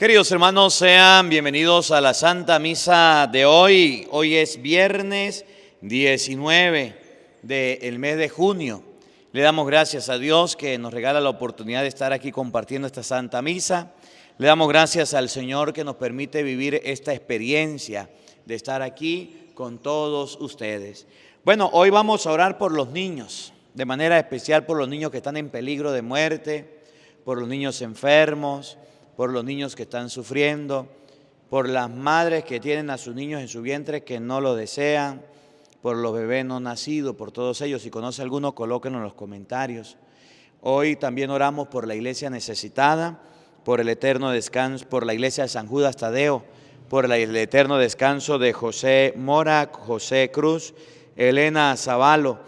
Queridos hermanos, sean bienvenidos a la Santa Misa de hoy. Hoy es viernes 19 del mes de junio. Le damos gracias a Dios que nos regala la oportunidad de estar aquí compartiendo esta Santa Misa. Le damos gracias al Señor que nos permite vivir esta experiencia de estar aquí con todos ustedes. Bueno, hoy vamos a orar por los niños, de manera especial por los niños que están en peligro de muerte, por los niños enfermos, por los niños que están sufriendo, por las madres que tienen a sus niños en su vientre que no lo desean, por los bebés no nacidos, por todos ellos. Si conoce alguno, colóquenlo en los comentarios. Hoy también oramos por la iglesia necesitada, por el eterno descanso, por la iglesia de San Judas Tadeo, por el eterno descanso de José Mora, José Cruz, Elena Zavalo,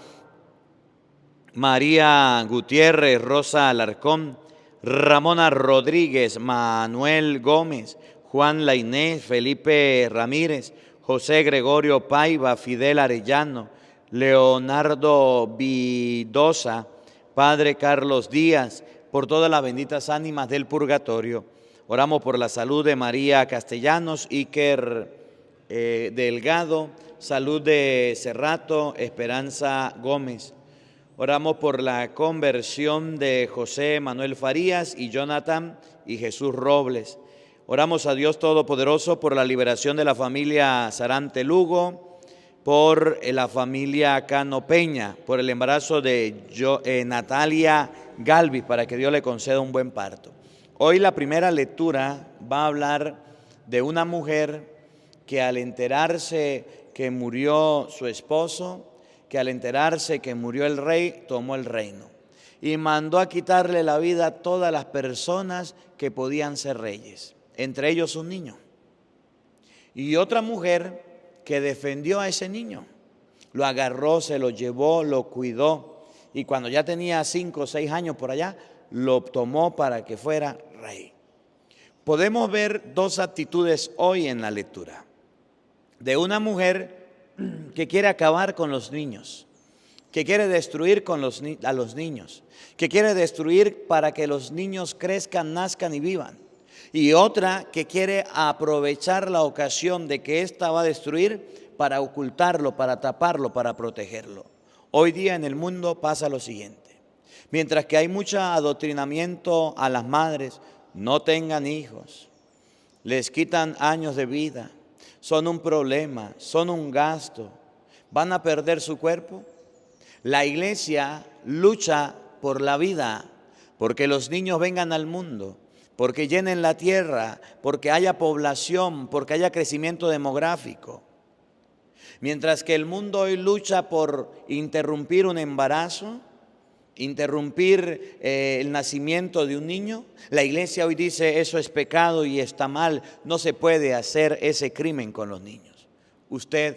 María Gutiérrez, Rosa Alarcón, Ramona Rodríguez, Manuel Gómez, Juan Lainés, Felipe Ramírez, José Gregorio Paiva, Fidel Arellano, Leonardo Vidosa, Padre Carlos Díaz, por todas las benditas ánimas del purgatorio. Oramos por la salud de María Castellanos, Iker Delgado, salud de Cerrato, Esperanza Gómez. Oramos por la conversión de José Manuel Farías y Jonathan y Jesús Robles. Oramos a Dios Todopoderoso por la liberación de la familia Sarante Lugo, por la familia Cano Peña, por el embarazo de Natalia Galvis, para que Dios le conceda un buen parto. Hoy la primera lectura va a hablar de una mujer que al enterarse que murió su esposo, que al enterarse que murió el rey, tomó el reino y mandó a quitarle la vida a todas las personas que podían ser reyes, entre ellos un niño. Y otra mujer que defendió a ese niño, lo agarró, se lo llevó, lo cuidó, y cuando ya tenía 5 o 6 años por allá, lo tomó para que fuera rey. Podemos ver dos actitudes hoy en la lectura, de una mujer que quiere acabar con los niños, que quiere destruir a los niños, que quiere destruir para que los niños crezcan, nazcan y vivan. Y otra que quiere aprovechar la ocasión de que ésta va a destruir para ocultarlo, para taparlo, para protegerlo. Hoy día en el mundo pasa lo siguiente. Mientras que hay mucho adoctrinamiento a las madres, no tengan hijos, les quitan años de vida, son un problema, son un gasto, van a perder su cuerpo. La iglesia lucha por la vida, porque los niños vengan al mundo, porque llenen la tierra, porque haya población, porque haya crecimiento demográfico. Mientras que el mundo hoy lucha por interrumpir un embarazo, interrumpir el nacimiento de un niño, la iglesia hoy dice eso es pecado y está mal, no se puede hacer ese crimen con los niños. ¿Usted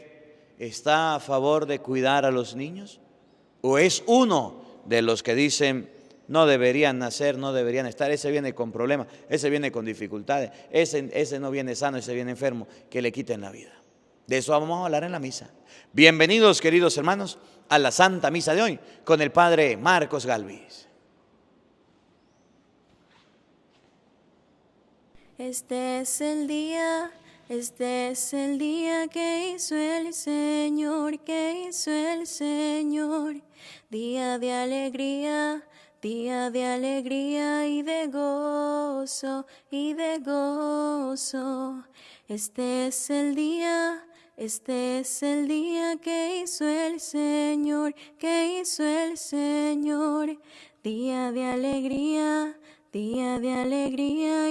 está a favor de cuidar a los niños? ¿O es uno de los que dicen no deberían nacer, no deberían estar, ese viene con problemas, ese viene con dificultades, ese no viene sano, ese viene enfermo, que le quiten la vida? De eso vamos a hablar en la misa. Bienvenidos, queridos hermanos, a la Santa Misa de hoy con el Padre Marcos Galvis. Este es el día que hizo el Señor, día de alegría y de gozo, Este es el día que hizo el Señor, día de alegría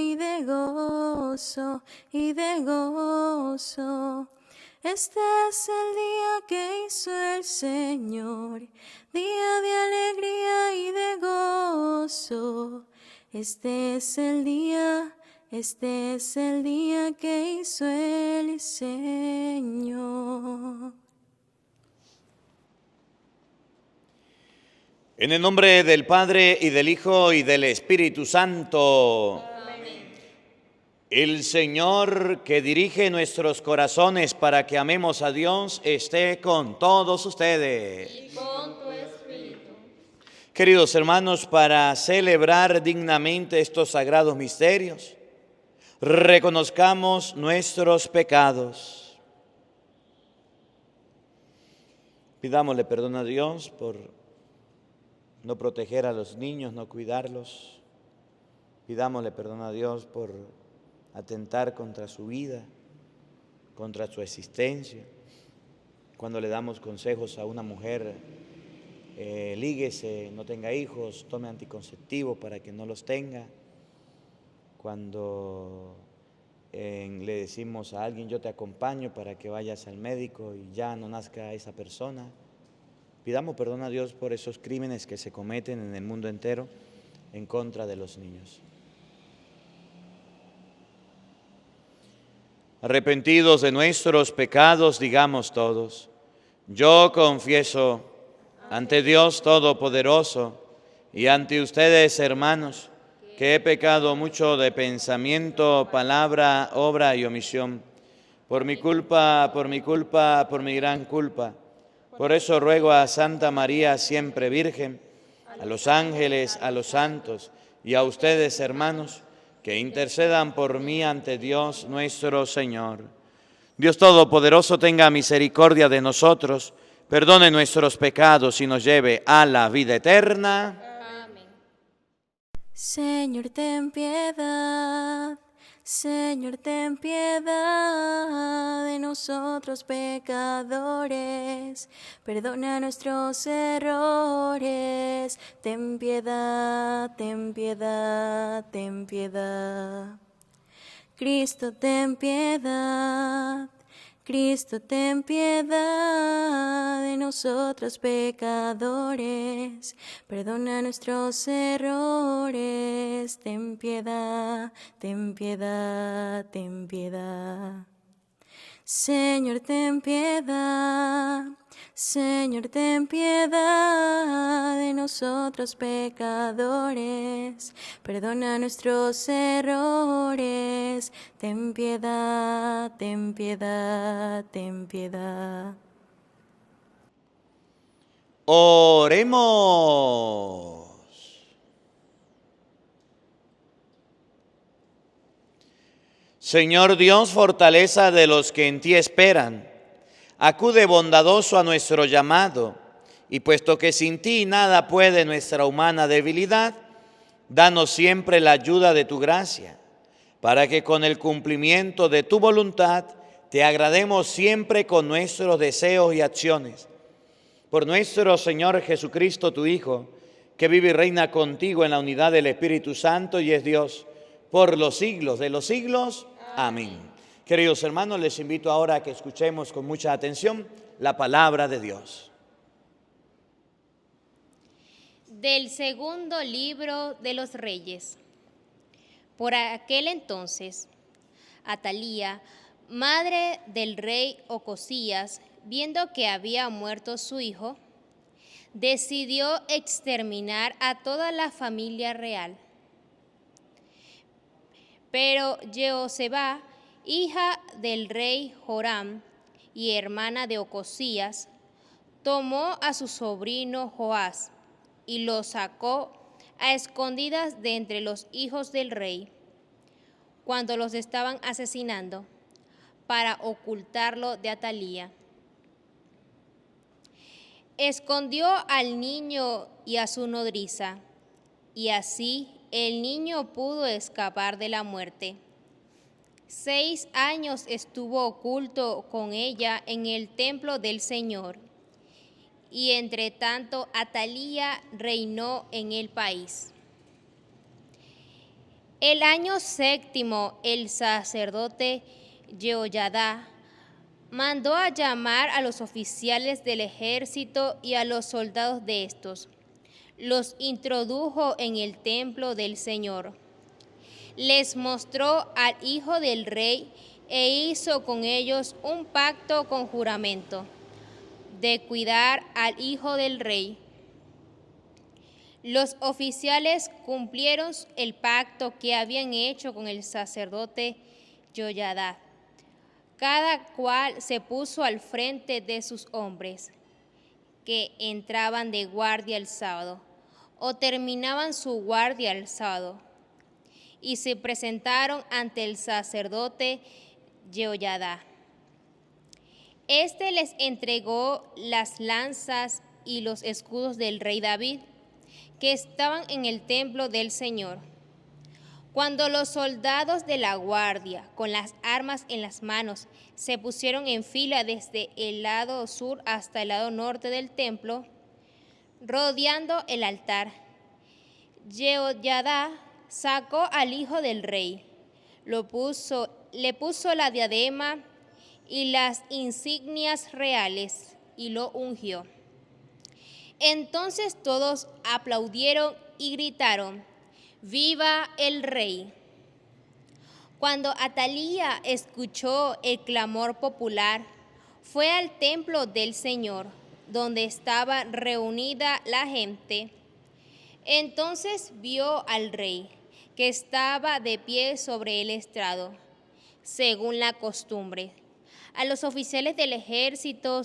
y de gozo, Este es el día que hizo el Señor, día de alegría y de gozo. Este es el día que hizo el Señor. En el nombre del Padre, y del Hijo, y del Espíritu Santo. Amén. El Señor que dirige nuestros corazones para que amemos a Dios esté con todos ustedes. Y con tu espíritu. Queridos hermanos, para celebrar dignamente estos sagrados misterios, Reconozcamos nuestros pecados. Pidámosle perdón a Dios por no proteger a los niños, no cuidarlos. Pidámosle perdón a Dios por atentar contra su vida, contra su existencia. Cuando le damos consejos a una mujer, líguese, no tenga hijos, tome anticonceptivos para que no los tenga. Cuando le decimos a alguien, yo te acompaño para que vayas al médico y ya no nazca esa persona. Pidamos perdón a Dios por esos crímenes que se cometen en el mundo entero en contra de los niños. Arrepentidos de nuestros pecados, digamos todos: yo confieso ante Dios Todopoderoso y ante ustedes, hermanos, que he pecado mucho de pensamiento, palabra, obra y omisión, por mi culpa, por mi gran culpa. Por eso ruego a Santa María, siempre Virgen, a los ángeles, a los santos y a ustedes, hermanos, que intercedan por mí ante Dios nuestro Señor. Dios Todopoderoso tenga misericordia de nosotros, perdone nuestros pecados y nos lleve a la vida eterna. Señor, ten piedad. Señor, ten piedad de nosotros pecadores. Perdona nuestros errores. Ten piedad, ten piedad, ten piedad. Cristo, ten piedad. Cristo, ten piedad de nosotros pecadores, perdona nuestros errores, ten piedad, ten piedad, ten piedad. Señor, ten piedad. Señor, ten piedad de nosotros pecadores, perdona nuestros errores, ten piedad, ten piedad, ten piedad. Oremos. Señor Dios, fortaleza de los que en ti esperan, acude bondadoso a nuestro llamado, y puesto que sin ti nada puede nuestra humana debilidad, danos siempre la ayuda de tu gracia, para que con el cumplimiento de tu voluntad te agrademos siempre con nuestros deseos y acciones. Por nuestro Señor Jesucristo, tu Hijo, que vive y reina contigo en la unidad del Espíritu Santo y es Dios por los siglos de los siglos. Amén. Queridos hermanos, les invito ahora a que escuchemos con mucha atención la palabra de Dios. Del segundo libro de los Reyes. Por aquel entonces, Atalía, madre del rey Ocosías, viendo que había muerto su hijo, decidió exterminar a toda la familia real. Pero Jehoseba, hija del rey Joram y hermana de Ocosías, tomó a su sobrino Joás y lo sacó a escondidas de entre los hijos del rey, cuando los estaban asesinando, para ocultarlo de Atalía. Escondió al niño y a su nodriza, y así el niño pudo escapar de la muerte. 6 años estuvo oculto con ella en el templo del Señor, y entre tanto Atalía reinó en el país. El año 7, el sacerdote Jehoyadá mandó a llamar a los oficiales del ejército y a los soldados de estos. Los introdujo en el templo del Señor. Les mostró al hijo del rey e hizo con ellos un pacto con juramento de cuidar al hijo del rey. Los oficiales cumplieron el pacto que habían hecho con el sacerdote Jehoyadá. Cada cual se puso al frente de sus hombres, que entraban de guardia el sábado, o terminaban su guardia el sábado, y se presentaron ante el sacerdote Jehoiada. Este les entregó las lanzas y los escudos del rey David, que estaban en el templo del Señor. Cuando los soldados de la guardia, con las armas en las manos, se pusieron en fila desde el lado sur hasta el lado norte del templo, rodeando el altar, Jehoiada sacó al hijo del rey, le puso la diadema y las insignias reales y lo ungió. Entonces todos aplaudieron y gritaron: ¡Viva el rey! Cuando Atalía escuchó el clamor popular, fue al templo del Señor, donde estaba reunida la gente. Entonces vio al rey, que estaba de pie sobre el estrado, según la costumbre, a los oficiales del ejército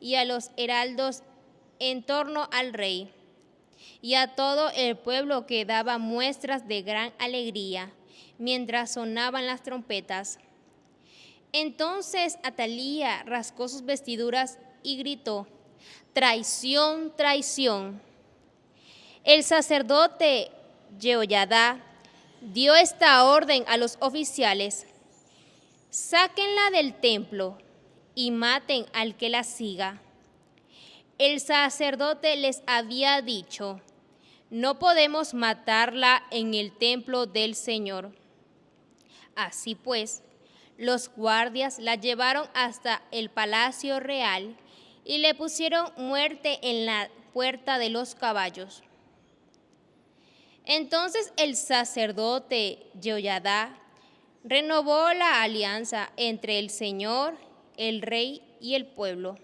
y a los heraldos en torno al rey, y a todo el pueblo que daba muestras de gran alegría mientras sonaban las trompetas. Entonces Atalía rascó sus vestiduras y gritó: ¡Traición, traición! El sacerdote Jehoiada dio esta orden a los oficiales: sáquenla del templo y maten al que la siga. El sacerdote les había dicho: no podemos matarla en el templo del Señor. Así pues, los guardias la llevaron hasta el palacio real y le pusieron muerte en la puerta de los caballos. Entonces el sacerdote Jehoiada renovó la alianza entre el Señor, el rey y el pueblo,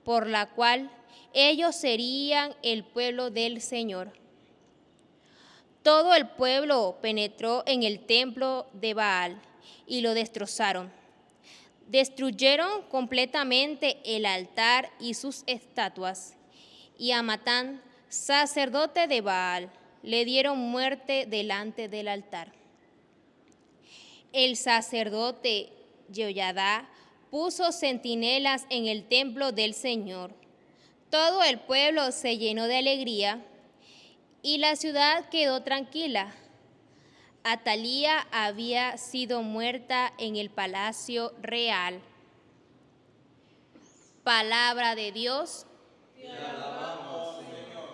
por la cual ellos serían el pueblo del Señor. Todo el pueblo penetró en el templo de Baal y lo destrozaron. Destruyeron completamente el altar y sus estatuas, y a Matán, sacerdote de Baal, le dieron muerte delante del altar. El sacerdote Jehoiada puso centinelas en el templo del Señor. Todo el pueblo se llenó de alegría y la ciudad quedó tranquila. Atalía había sido muerta en el palacio real. Palabra de Dios. Te alabamos, Señor.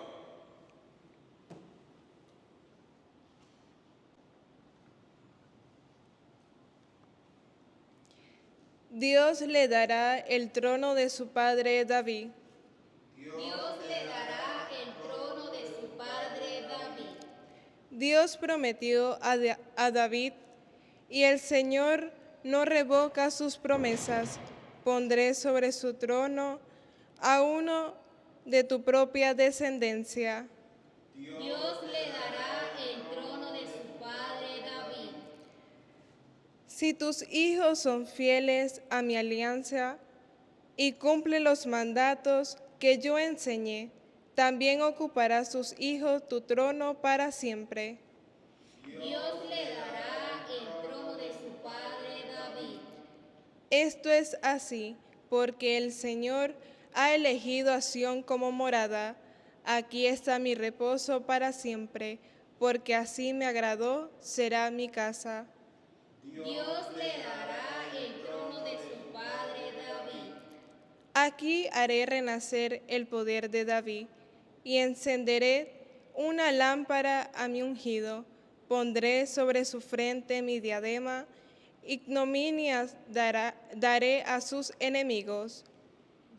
Dios le dará el trono de su padre David. Dios le dará el trono de su padre David. Dios prometió a David, y el Señor no revoca sus promesas. Pondré sobre su trono a uno de tu propia descendencia. Dios le dará el trono de su padre David. Si tus hijos son fieles a mi alianza y cumplen los mandatos que yo enseñé, también ocupará sus hijos tu trono para siempre. Dios le dará el trono de su padre David. Esto es así, porque el Señor ha elegido a Sión como morada. Aquí está mi reposo para siempre, porque así me agradó, será mi casa. Dios le dará el trono de su padre David. Aquí haré renacer el poder de David, y encenderé una lámpara a mi ungido. Pondré sobre su frente mi diadema, ignominias daré a sus enemigos.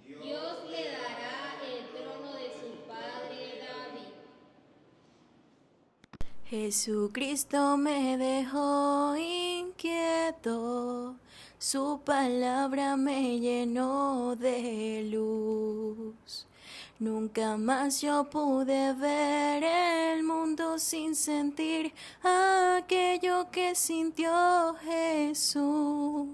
Dios le dará el trono de su padre David. Jesucristo me dejó inquieto, su palabra me llenó de luz. Nunca más yo pude ver el mundo sin sentir aquello que sintió Jesús.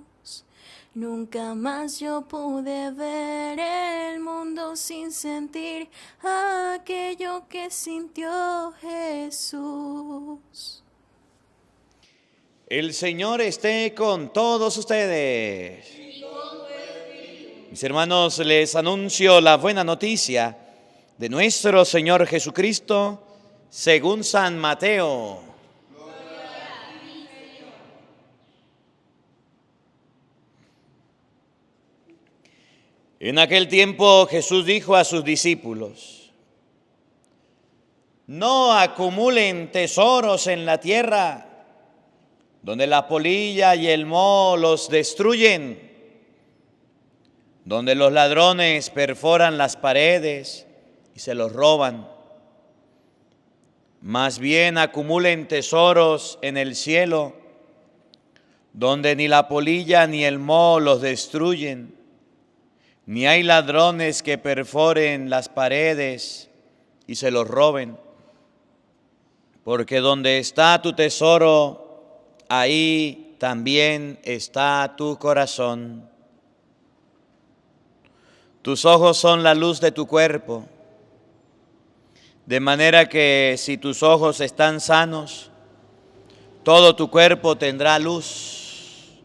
Nunca más yo pude ver el mundo sin sentir aquello que sintió Jesús. El Señor esté con todos ustedes. Mis hermanos, les anuncio la buena noticia de nuestro Señor Jesucristo según San Mateo. En aquel tiempo Jesús dijo a sus discípulos: no acumulen tesoros en la tierra, donde la polilla y el moho los destruyen, donde los ladrones perforan las paredes y se los roban. Más bien acumulen tesoros en el cielo, donde ni la polilla ni el moho los destruyen, ni hay ladrones que perforen las paredes y se los roben. Porque donde está tu tesoro, ahí también está tu corazón. Tus ojos son la luz de tu cuerpo, de manera que si tus ojos están sanos, todo tu cuerpo tendrá luz.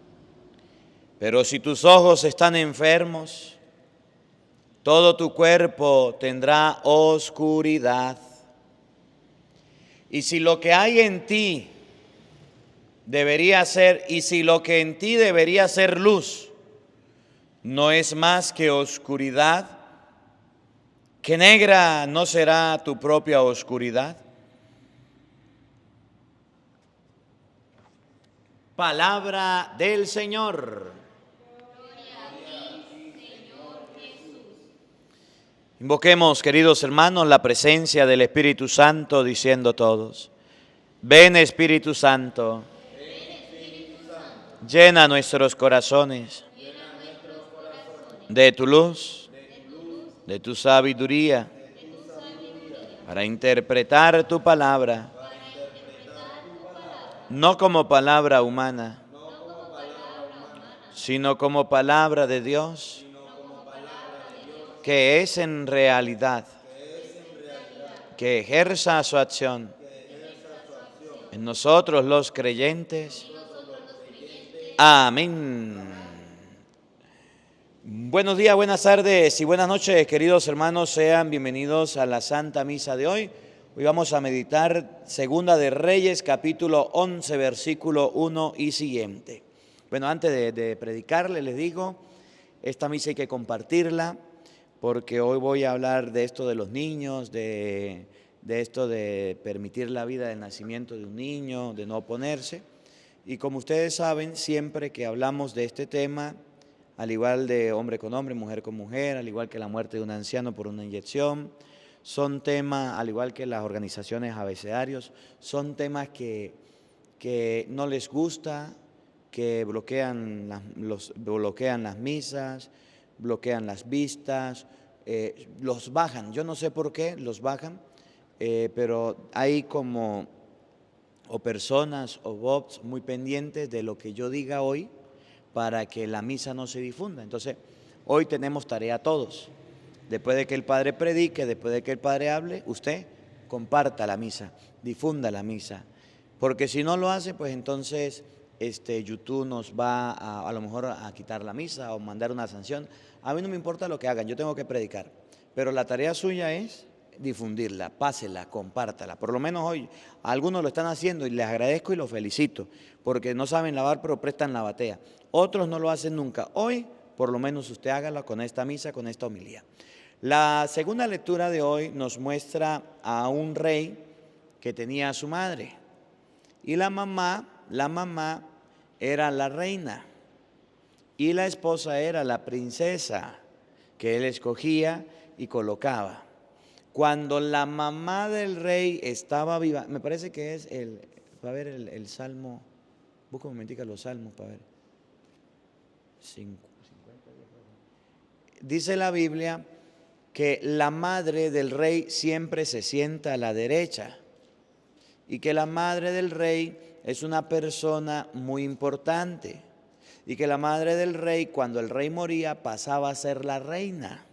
Pero si tus ojos están enfermos, todo tu cuerpo tendrá oscuridad. Y si lo que hay en ti debería ser, y si lo que en ti debería ser luz, no es más que oscuridad, ¿qué negra no será tu propia oscuridad? Palabra del Señor. Invoquemos, queridos hermanos, la presencia del Espíritu Santo, diciendo todos: ven Espíritu Santo, llena nuestros corazones de tu luz, de tu sabiduría, para interpretar tu palabra, no como palabra humana, sino como palabra de Dios, que es en realidad, que ejerza su acción en nosotros los creyentes. Amén. Buenos días, buenas tardes y buenas noches, queridos hermanos. Sean bienvenidos a la Santa Misa de hoy. Hoy vamos a meditar Segunda de Reyes, capítulo 11, versículo 1 y siguiente. Bueno, antes de predicarle, les digo, esta misa hay que compartirla, porque hoy voy a hablar de esto de los niños, de esto de permitir la vida del nacimiento de un niño, de no oponerse. Y como ustedes saben, siempre que hablamos de este tema, al igual de hombre con hombre, mujer con mujer, al igual que la muerte de un anciano por una inyección, son temas, al igual que las organizaciones abecedarios, son temas que no les gusta, que bloquean las misas, bloquean las vistas, los bajan. Yo no sé por qué los bajan, pero hay como o personas o bots muy pendientes de lo que yo diga hoy para que la misa no se difunda. Entonces, hoy tenemos tarea todos. Después de que el Padre predique, después de que el Padre hable, usted comparta la misa, difunda la misa. Porque si no lo hace, pues entonces YouTube nos va a lo mejor a quitar la misa o mandar una sanción. A mí no me importa lo que hagan, yo tengo que predicar. Pero la tarea suya es difundirla, pásela, compártala. Por lo menos hoy algunos lo están haciendo y les agradezco y los felicito, porque no saben lavar pero prestan la batea. Otros no lo hacen nunca. Hoy, por lo menos usted hágalo con esta misa, con esta homilía. La segunda lectura de hoy nos muestra a un rey que tenía a su madre. Y la mamá era la reina y la esposa era la princesa que él escogía y colocaba. Cuando la mamá del rey estaba viva, me parece que es para ver el salmo, busca un momentico los salmos para ver. 50. Dice la Biblia que la madre del rey siempre se sienta a la derecha y que la madre del rey es una persona muy importante y que la madre del rey, cuando el rey moría, pasaba a ser la reina,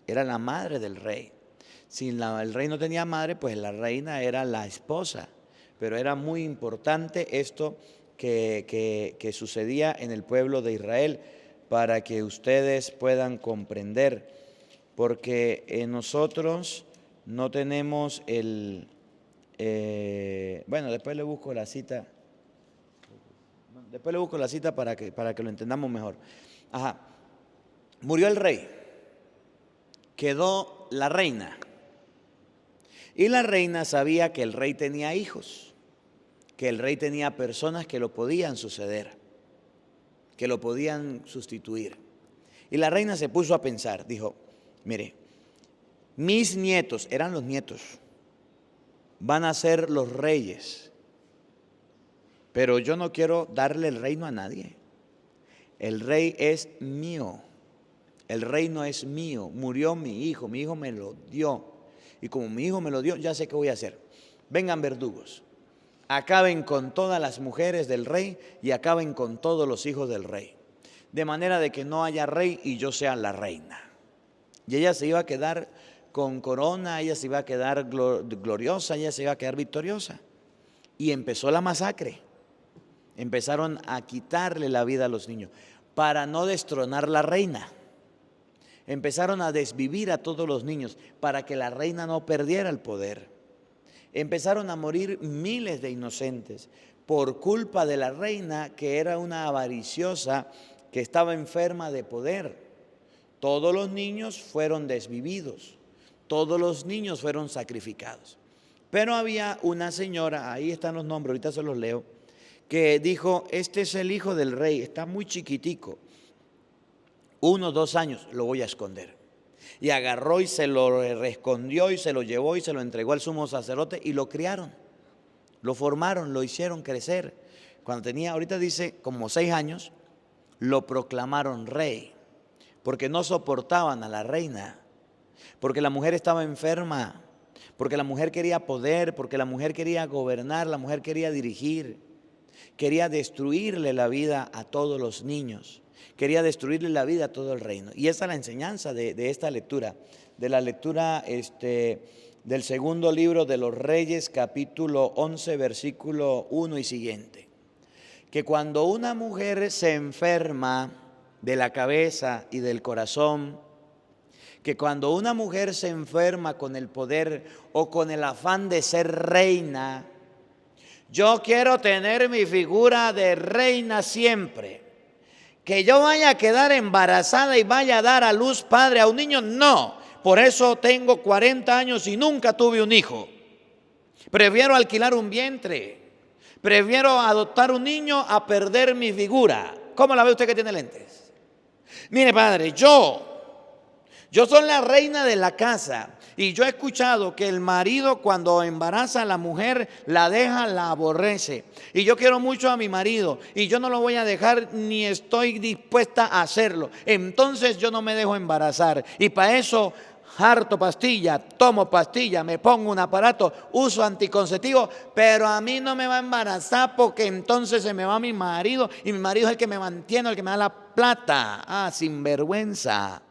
era la madre del rey. Si el rey no tenía madre, pues la reina era la esposa, pero era muy importante esto que sucedía en el pueblo de Israel para que ustedes puedan comprender, porque nosotros no tenemos bueno, después le busco la cita. Después le busco la cita para que lo entendamos mejor. Ajá. Murió el rey. Quedó la reina. Y la reina sabía que el rey tenía hijos, que el rey tenía personas que lo podían suceder, que lo podían sustituir. Y la reina se puso a pensar, dijo, mire, mis nietos, eran los nietos, van a ser los reyes, pero yo no quiero darle el reino a nadie. El rey es mío, el reino es mío, murió mi hijo me lo dio. Y como mi hijo me lo dio, ya sé qué voy a hacer. Vengan verdugos, acaben con todas las mujeres del rey y acaben con todos los hijos del rey, de manera de que no haya rey y yo sea la reina. Y ella se iba a quedar con corona, ella se iba a quedar gloriosa, ella se iba a quedar victoriosa. Y empezó la masacre. Empezaron a quitarle la vida a los niños para no destronar la reina. Empezaron a desvivir a todos los niños para que la reina no perdiera el poder. Empezaron a morir miles de inocentes por culpa de la reina, que era una avariciosa, que estaba enferma de poder. Todos los niños fueron desvividos, todos los niños fueron sacrificados. Pero había una señora, ahí están los nombres, ahorita se los leo, que dijo, este es el hijo del rey, está muy chiquitico, 1 o 2 años, lo voy a esconder. Y agarró y se lo escondió y se lo llevó y se lo entregó al sumo sacerdote y lo criaron, lo formaron, lo hicieron crecer. Cuando tenía, ahorita dice, como 6 años, lo proclamaron rey, porque no soportaban a la reina, porque la mujer estaba enferma, porque la mujer quería poder, porque la mujer quería gobernar, la mujer quería dirigir, quería destruirle la vida a todos los niños. Quería destruirle la vida a todo el reino. Y esa es la enseñanza de esta lectura, de la lectura del segundo libro de los Reyes, capítulo 11, versículo 1 y siguiente. Que cuando una mujer se enferma de la cabeza y del corazón, que cuando una mujer se enferma con el poder o con el afán de ser reina, yo quiero tener mi figura de reina siempre. Que yo vaya a quedar embarazada y vaya a dar a luz padre a un niño, no. Por eso tengo 40 años y nunca tuve un hijo. Prefiero alquilar un vientre. Prefiero adoptar un niño a perder mi figura. ¿Cómo la ve usted que tiene lentes? Mire, padre, yo soy la reina de la casa. Y yo he escuchado que el marido cuando embaraza a la mujer, la deja, la aborrece. Y yo quiero mucho a mi marido y yo no lo voy a dejar ni estoy dispuesta a hacerlo. Entonces yo no me dejo embarazar. Y para eso harto pastilla, tomo pastilla, me pongo un aparato, uso anticonceptivo, pero a mí no me va a embarazar porque entonces se me va mi marido y mi marido es el que me mantiene, el que me da la plata. Ah, sinvergüenza.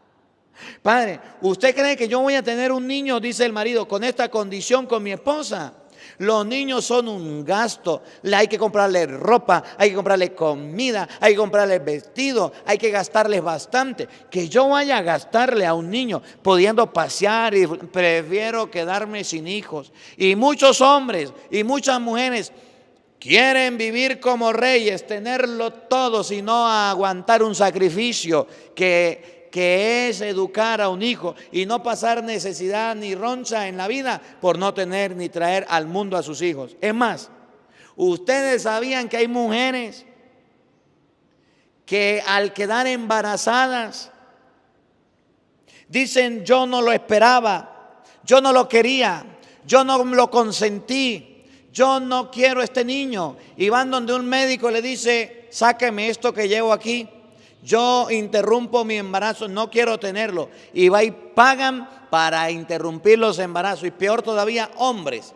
Padre, ¿usted cree que yo voy a tener un niño, dice el marido, con esta condición con mi esposa? Los niños son un gasto, hay que comprarle ropa, hay que comprarle comida, hay que comprarle vestido, hay que gastarles bastante. Que yo vaya a gastarle a un niño pudiendo pasear, y prefiero quedarme sin hijos. Y muchos hombres y muchas mujeres quieren vivir como reyes, tenerlo todo, sino aguantar un sacrificio que es educar a un hijo y no pasar necesidad ni roncha en la vida por no tener ni traer al mundo a sus hijos. Es más, ustedes sabían que hay mujeres que al quedar embarazadas dicen, yo no lo esperaba, yo no lo quería, yo no lo consentí, yo no quiero este niño. Y van donde un médico le dice, sáqueme esto que llevo aquí. Yo interrumpo mi embarazo, no quiero tenerlo. Y va y pagan para interrumpir los embarazos. Y peor todavía, hombres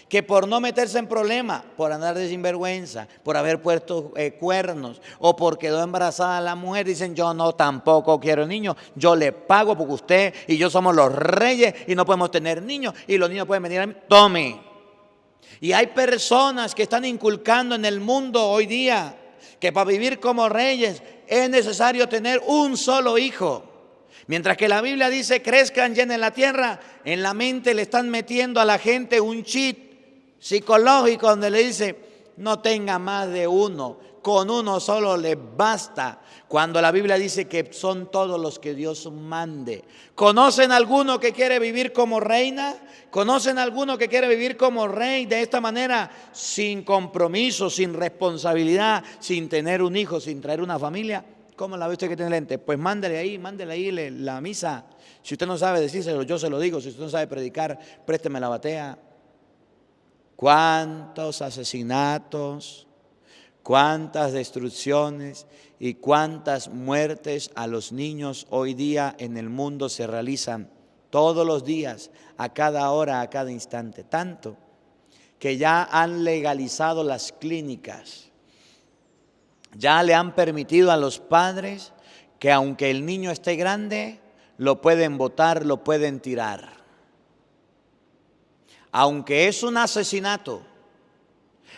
que por no meterse en problemas, por andar de sinvergüenza, por haber puesto cuernos o por quedó embarazada la mujer, dicen, yo no tampoco quiero niños, yo le pago porque usted y yo somos los reyes y no podemos tener niños y los niños pueden venir a mí. Tome. Y hay personas que están inculcando en el mundo hoy día que para vivir como reyes es necesario tener un solo hijo. Mientras que la Biblia dice crezcan, llenen la tierra, en la mente le están metiendo a la gente un chip psicológico donde le dice no tenga más de uno, con uno solo les basta. Cuando la Biblia dice que son todos los que Dios mande. ¿Conocen alguno que quiere vivir como reina? ¿Conocen alguno que quiere vivir como rey de esta manera? Sin compromiso, sin responsabilidad, sin tener un hijo, sin traer una familia. ¿Cómo la ve usted que tiene lente? Pues mándele ahí la misa. Si usted no sabe decírselo, yo se lo digo. Si usted no sabe predicar, présteme la batea. ¿Cuántos asesinatos, cuántas destrucciones y cuántas muertes a los niños hoy día en el mundo se realizan todos los días, a cada hora, a cada instante? Tanto que ya han legalizado las clínicas, ya le han permitido a los padres que aunque el niño esté grande, lo pueden botar, lo pueden tirar. Aunque es un asesinato,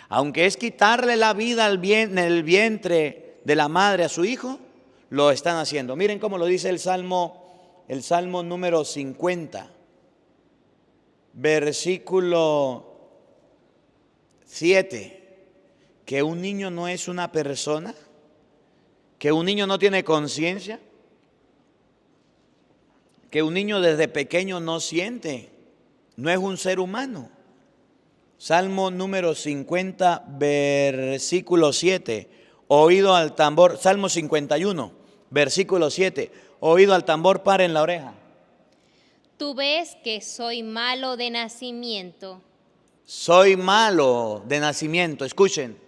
aunque es quitarle la vida en el vientre de la madre a su hijo, lo están haciendo. Miren cómo lo dice el Salmo número 50, versículo 7, que un niño no es una persona, que un niño no tiene conciencia, que un niño desde pequeño no siente, no es un ser humano. Salmo número 50, versículo 7, oído al tambor. Salmo 51, versículo 7, oído al tambor, paren la oreja. Tú ves que soy malo de nacimiento. Soy malo de nacimiento, escuchen.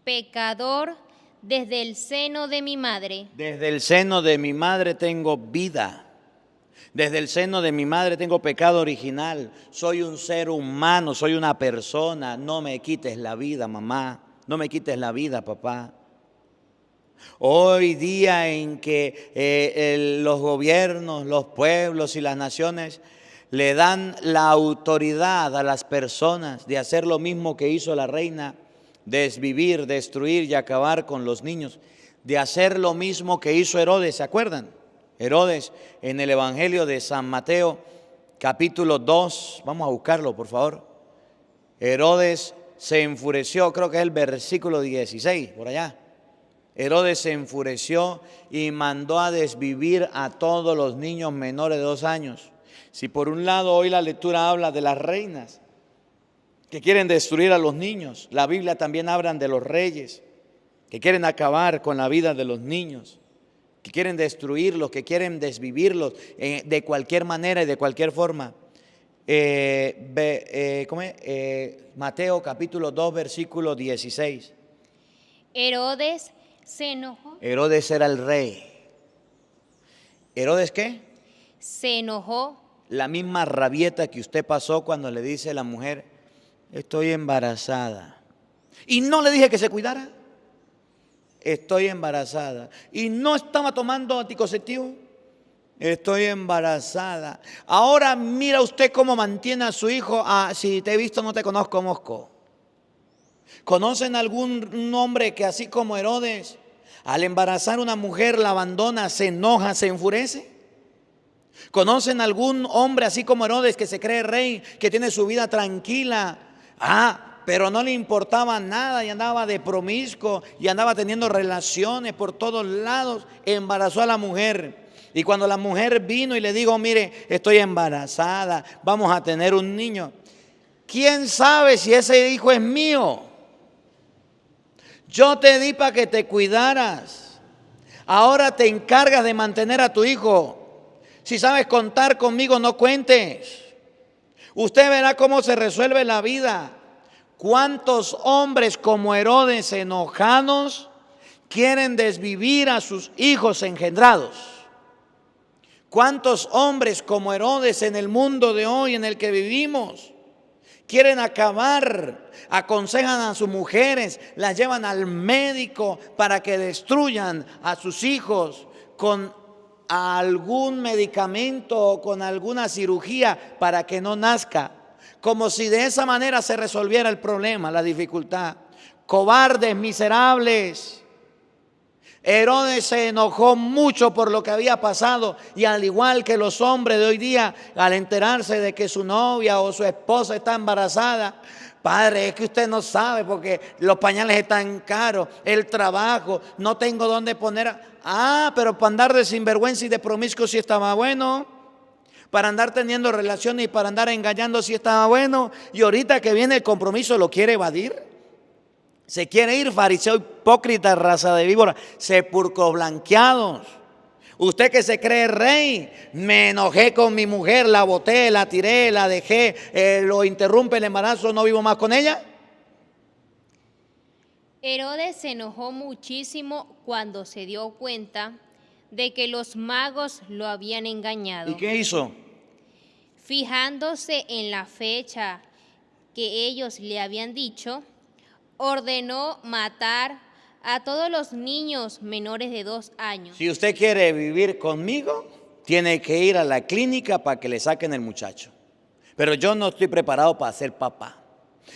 Pecador desde el seno de mi madre. Desde el seno de mi madre tengo vida. Desde el seno de mi madre tengo pecado original. Soy un ser humano, soy una persona. No me quites la vida, mamá. No me quites la vida, papá. Hoy día en que los gobiernos, los pueblos y las naciones le dan la autoridad a las personas de hacer lo mismo que hizo la reina, desvivir, destruir y acabar con los niños, de hacer lo mismo que hizo Herodes, ¿se acuerdan? Herodes en el Evangelio de San Mateo, capítulo 2, vamos a buscarlo por favor. Herodes se enfureció, creo que es el versículo 16, por allá. Herodes se enfureció y mandó a desvivir a todos los niños menores de 2 años. Si por un lado hoy la lectura habla de las reinas que quieren destruir a los niños, la Biblia también habla de los reyes que quieren acabar con la vida de los niños, que quieren destruirlos, que quieren desvivirlos de cualquier manera y de cualquier forma. Mateo capítulo 2, versículo 16. Herodes se enojó. Herodes era el rey. ¿Herodes qué? Se enojó. La misma rabieta que usted pasó cuando le dice a la mujer, estoy embarazada. Y no le dije que se cuidara. Estoy embarazada. Y no estaba tomando anticonceptivo. Estoy embarazada. Ahora mira usted cómo mantiene a su hijo. Si te he visto no te conozco, mosco. ¿Conocen algún hombre que así como Herodes, al embarazar a una mujer la abandona, se enoja, se enfurece? ¿Conocen algún hombre así como Herodes que se cree rey, que tiene su vida tranquila? Pero no le importaba nada y andaba de promiscuo y andaba teniendo relaciones por todos lados. Embarazó a la mujer. Y cuando la mujer vino y le dijo, mire, estoy embarazada, vamos a tener un niño. ¿Quién sabe si ese hijo es mío? Yo te di para que te cuidaras. Ahora te encargas de mantener a tu hijo. Si sabes contar conmigo, no cuentes. Usted verá cómo se resuelve la vida. ¿Cuántos hombres como Herodes enojados quieren desvivir a sus hijos engendrados? ¿Cuántos hombres como Herodes en el mundo de hoy en el que vivimos quieren acabar? Aconsejan a sus mujeres, las llevan al médico para que destruyan a sus hijos con algún medicamento o con alguna cirugía para que no nazca. como si de esa manera se resolviera el problema, la dificultad. Cobardes, miserables. Herodes se enojó mucho por lo que había pasado y al igual que los hombres de hoy día, al enterarse de que su novia o su esposa está embarazada, padre, es que usted no sabe porque los pañales están caros, el trabajo, no tengo dónde poner. Pero para andar de sinvergüenza y de promiscuo sí estaba bueno. Para andar teniendo relaciones y para andar engañando sí estaba bueno. Y ahorita que viene el compromiso lo quiere evadir. Se quiere ir, fariseo hipócrita, raza de víbora, sepulcros blanqueados. Usted que se cree rey, me enojé con mi mujer, la boté, la tiré, la dejé, lo interrumpe el embarazo, no vivo más con ella. Herodes se enojó muchísimo cuando se dio cuenta de que los magos lo habían engañado. ¿Y qué hizo? Fijándose en la fecha que ellos le habían dicho, ordenó matar a todos los niños menores de 2 años. Si usted quiere vivir conmigo, tiene que ir a la clínica para que le saquen el muchacho. Pero yo no estoy preparado para ser papá.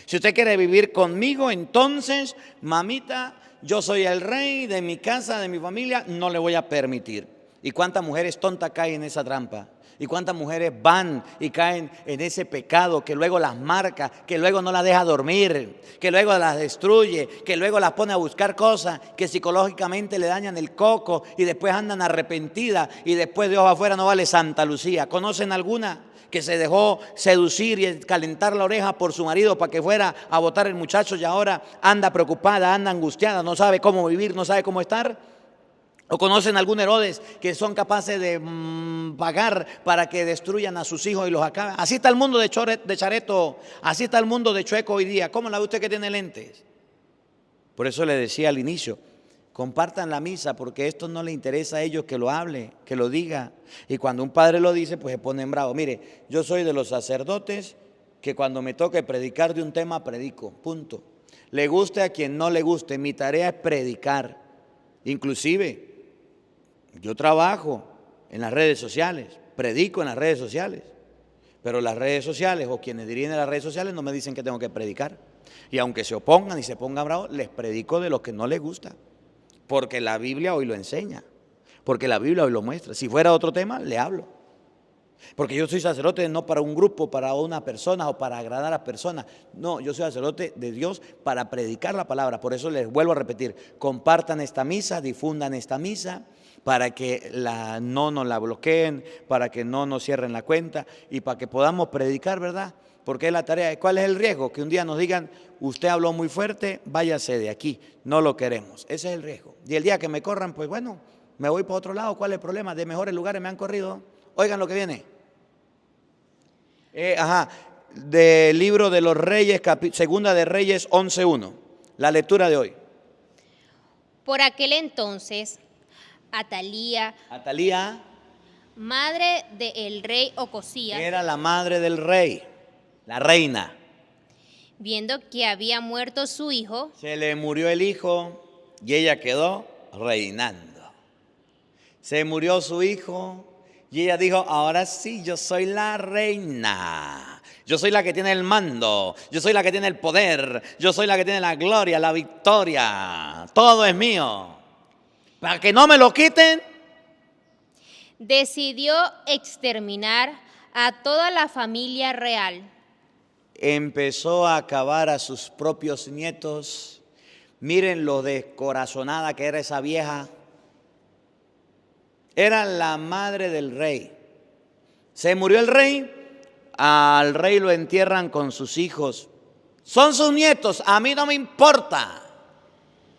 Si usted quiere vivir conmigo, entonces, mamita, yo soy el rey de mi casa, de mi familia, no le voy a permitir. ¿Y cuántas mujeres tontas caen en esa trampa? ¿Y cuántas mujeres van y caen en ese pecado que luego las marca, que luego no las deja dormir, que luego las destruye, que luego las pone a buscar cosas que psicológicamente le dañan el coco y después andan arrepentidas y después Dios afuera no vale Santa Lucía? ¿Conocen alguna que se dejó seducir y calentar la oreja por su marido para que fuera a botar el muchacho y ahora anda preocupada, anda angustiada, no sabe cómo vivir, no sabe cómo estar? ¿O conocen algún Herodes que son capaces de pagar para que destruyan a sus hijos y los acaben? Así está el mundo de Chareto, así está el mundo de chueco hoy día. ¿Cómo la ve usted que tiene lentes? Por eso le decía al inicio, compartan la misa porque esto no le interesa a ellos que lo hable, que lo diga. Y cuando un padre lo dice, pues se ponen bravos. Mire, yo soy de los sacerdotes que cuando me toque predicar de un tema, predico, punto. Le guste a quien no le guste, mi tarea es predicar. Inclusive, yo trabajo en las redes sociales, predico en las redes sociales, pero las redes sociales o quienes dirigen las redes sociales no me dicen que tengo que predicar. Y aunque se opongan y se pongan bravos, les predico de lo que no les gusta, porque la Biblia hoy lo enseña, porque la Biblia hoy lo muestra. Si fuera otro tema, le hablo. Porque yo soy sacerdote no para un grupo, para una persona o para agradar a personas. No, yo soy sacerdote de Dios para predicar la palabra. Por eso les vuelvo a repetir, compartan esta misa, difundan esta misa para que no nos la bloqueen, para que no nos cierren la cuenta y para que podamos predicar, ¿verdad? Porque es la tarea. ¿Cuál es el riesgo? Que un día nos digan, usted habló muy fuerte, váyase de aquí, no lo queremos. Ese es el riesgo. Y el día que me corran, pues bueno, me voy para otro lado. ¿Cuál es el problema? De mejores lugares me han corrido. Oigan lo que viene. Del libro de los Reyes, segunda de Reyes 11:1, la lectura de hoy. Por aquel entonces, Atalía, madre del rey Ocosías, era la madre del rey, la reina. Viendo que había muerto su hijo, se le murió el hijo y ella quedó reinando. Se murió su hijo. Y ella dijo, ahora sí, yo soy la reina, yo soy la que tiene el mando, yo soy la que tiene el poder, yo soy la que tiene la gloria, la victoria, todo es mío. Para que no me lo quiten, decidió exterminar a toda la familia real. Empezó a acabar a sus propios nietos. Miren lo descorazonada que era esa vieja. Era la madre del rey. Se murió el rey, al rey lo entierran con sus hijos. Son sus nietos, a mí no me importa.